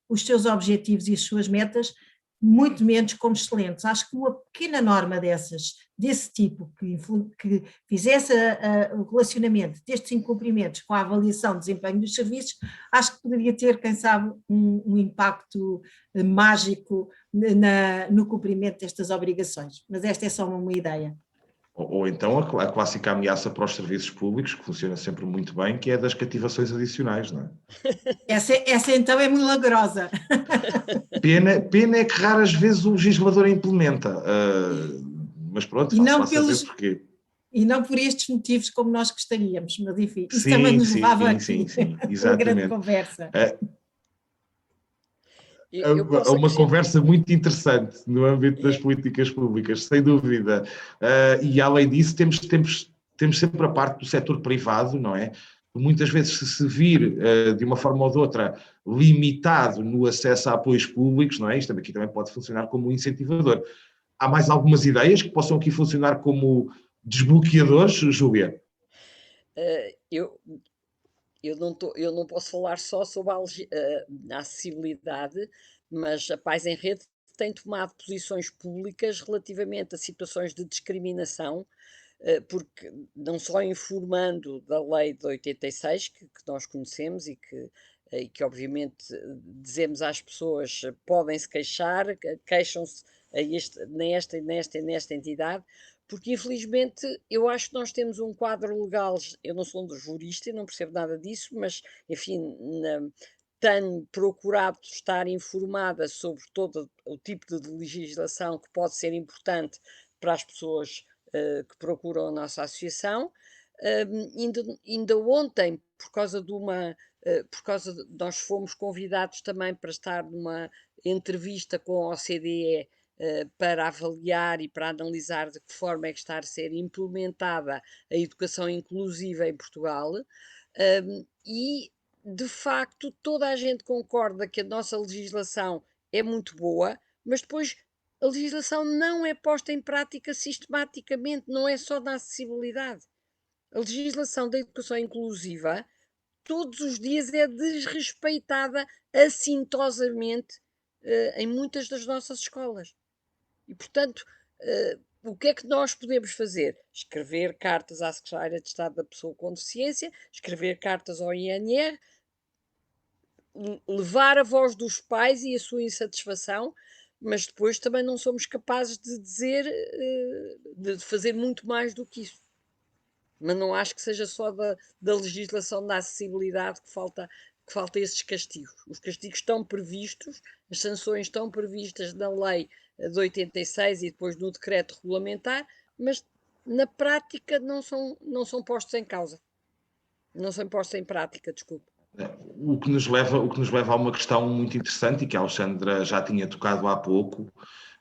os seus objetivos e as suas metas, muito menos como excelentes. Acho que uma pequena norma desse tipo, que fizesse o relacionamento destes incumprimentos com a avaliação do desempenho dos serviços, acho que poderia ter, quem sabe, um impacto mágico no cumprimento destas obrigações. Mas esta é só uma ideia. Ou então a clássica ameaça para os serviços públicos, que funciona sempre muito bem, que é das cativações adicionais, não é? Essa então é milagrosa. Pena é que raras vezes o legislador a implementa, mas pronto, faz saber porquê. E não por estes motivos como nós gostaríamos, mas enfim, isso também nos levava aqui uma grande conversa. Uma conversa muito interessante no âmbito das políticas públicas, sem dúvida. E além disso, temos sempre a parte do setor privado, não é? Muitas vezes se vir de uma forma ou de outra limitado no acesso a apoios públicos, não é? Isto aqui também pode funcionar como um incentivador. Há mais algumas ideias que possam aqui funcionar como desbloqueadores, Júlia? Eu não posso falar só sobre a acessibilidade, mas a Pais em Rede tem tomado posições públicas relativamente a situações de discriminação, porque não só informando da lei de 86, que nós conhecemos e que obviamente dizemos às pessoas podem se queixar, queixam-se nesta entidade, porque infelizmente eu acho que nós temos um quadro legal, eu não sou jurista e não percebo nada disso, mas enfim, tenho procurado estar informada sobre todo o tipo de legislação que pode ser importante para as pessoas que procuram a nossa associação. Ainda ontem, por causa de nós fomos convidados também para estar numa entrevista com a OCDE, para avaliar e para analisar de que forma é que está a ser implementada a educação inclusiva em Portugal, e de facto toda a gente concorda que a nossa legislação é muito boa, mas depois a legislação não é posta em prática sistematicamente, não é só na acessibilidade. A legislação da educação inclusiva todos os dias é desrespeitada assintosamente em muitas das nossas escolas. E, portanto, o que é que nós podemos fazer? Escrever cartas à Secretaria de Estado da Pessoa com Deficiência, escrever cartas ao INR, levar a voz dos pais e a sua insatisfação, mas depois também não somos capazes de dizer, de fazer muito mais do que isso. Mas não acho que seja só da legislação da acessibilidade que falta esses castigos. Os castigos estão previstos, as sanções estão previstas na lei de 86 e depois no decreto regulamentar, mas na prática não são postos em causa. Não são postos em prática, desculpe. O que nos leva a uma questão muito interessante e que a Alexandra já tinha tocado há pouco.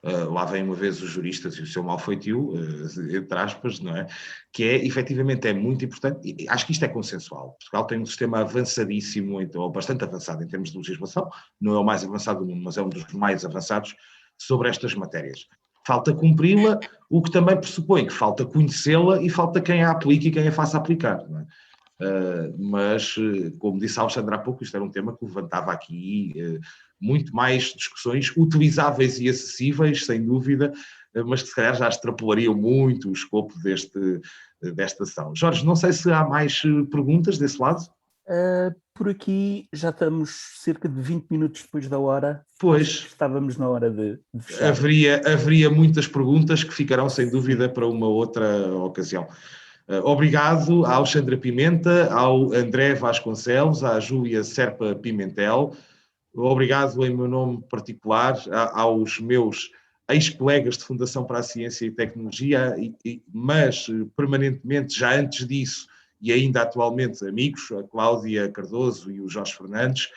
Lá vem uma vez os juristas e o seu mal feitio, entre aspas, não é? Que é, efetivamente, é muito importante, e acho que isto é consensual. Portugal tem um sistema avançadíssimo, ou bastante avançado em termos de legislação, não é o mais avançado do mundo, mas é um dos mais avançados sobre estas matérias. Falta cumpri-la, o que também pressupõe que falta conhecê-la e falta quem a aplique e quem a faça aplicar, não é? Mas, como disse a Alexandra há pouco, isto era um tema que levantava aqui muito mais discussões utilizáveis e acessíveis, sem dúvida, mas que se calhar já extrapolariam muito o escopo desta ação. Jorge, não sei se há mais perguntas desse lado? Por aqui já estamos cerca de 20 minutos depois da hora. Pois. Estávamos na hora de fechar. Haveria muitas perguntas que ficarão sem dúvida para uma outra ocasião. Obrigado à Alexandra Pimenta, ao André Vasconcelos, à Júlia Serpa Pimentel. Obrigado em meu nome particular aos meus ex-colegas de Fundação para a Ciência e Tecnologia, mas permanentemente, já antes disso, e ainda atualmente amigos, a Cláudia Cardoso e o Jorge Fernandes.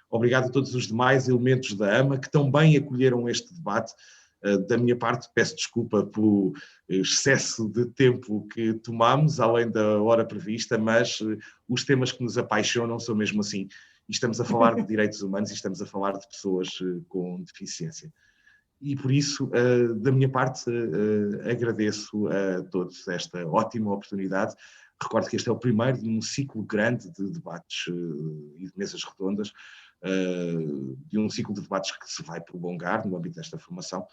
Obrigado a todos os demais elementos da AMA que também acolheram este debate. Da minha parte, peço desculpa pelo excesso de tempo que tomamos, além da hora prevista, mas os temas que nos apaixonam são mesmo assim. E estamos a falar de direitos humanos e estamos a falar de pessoas com deficiência. E por isso, da minha parte, agradeço a todos esta ótima oportunidade. Recordo que este é o primeiro de um ciclo grande de debates e de mesas redondas, de um ciclo de debates que se vai prolongar no âmbito desta formação,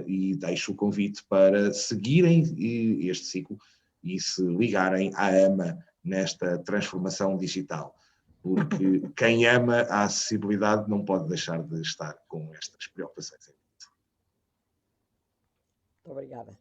e deixo o convite para seguirem este ciclo e se ligarem à AMA nesta transformação digital, porque quem ama a acessibilidade não pode deixar de estar com estas preocupações. Obrigada.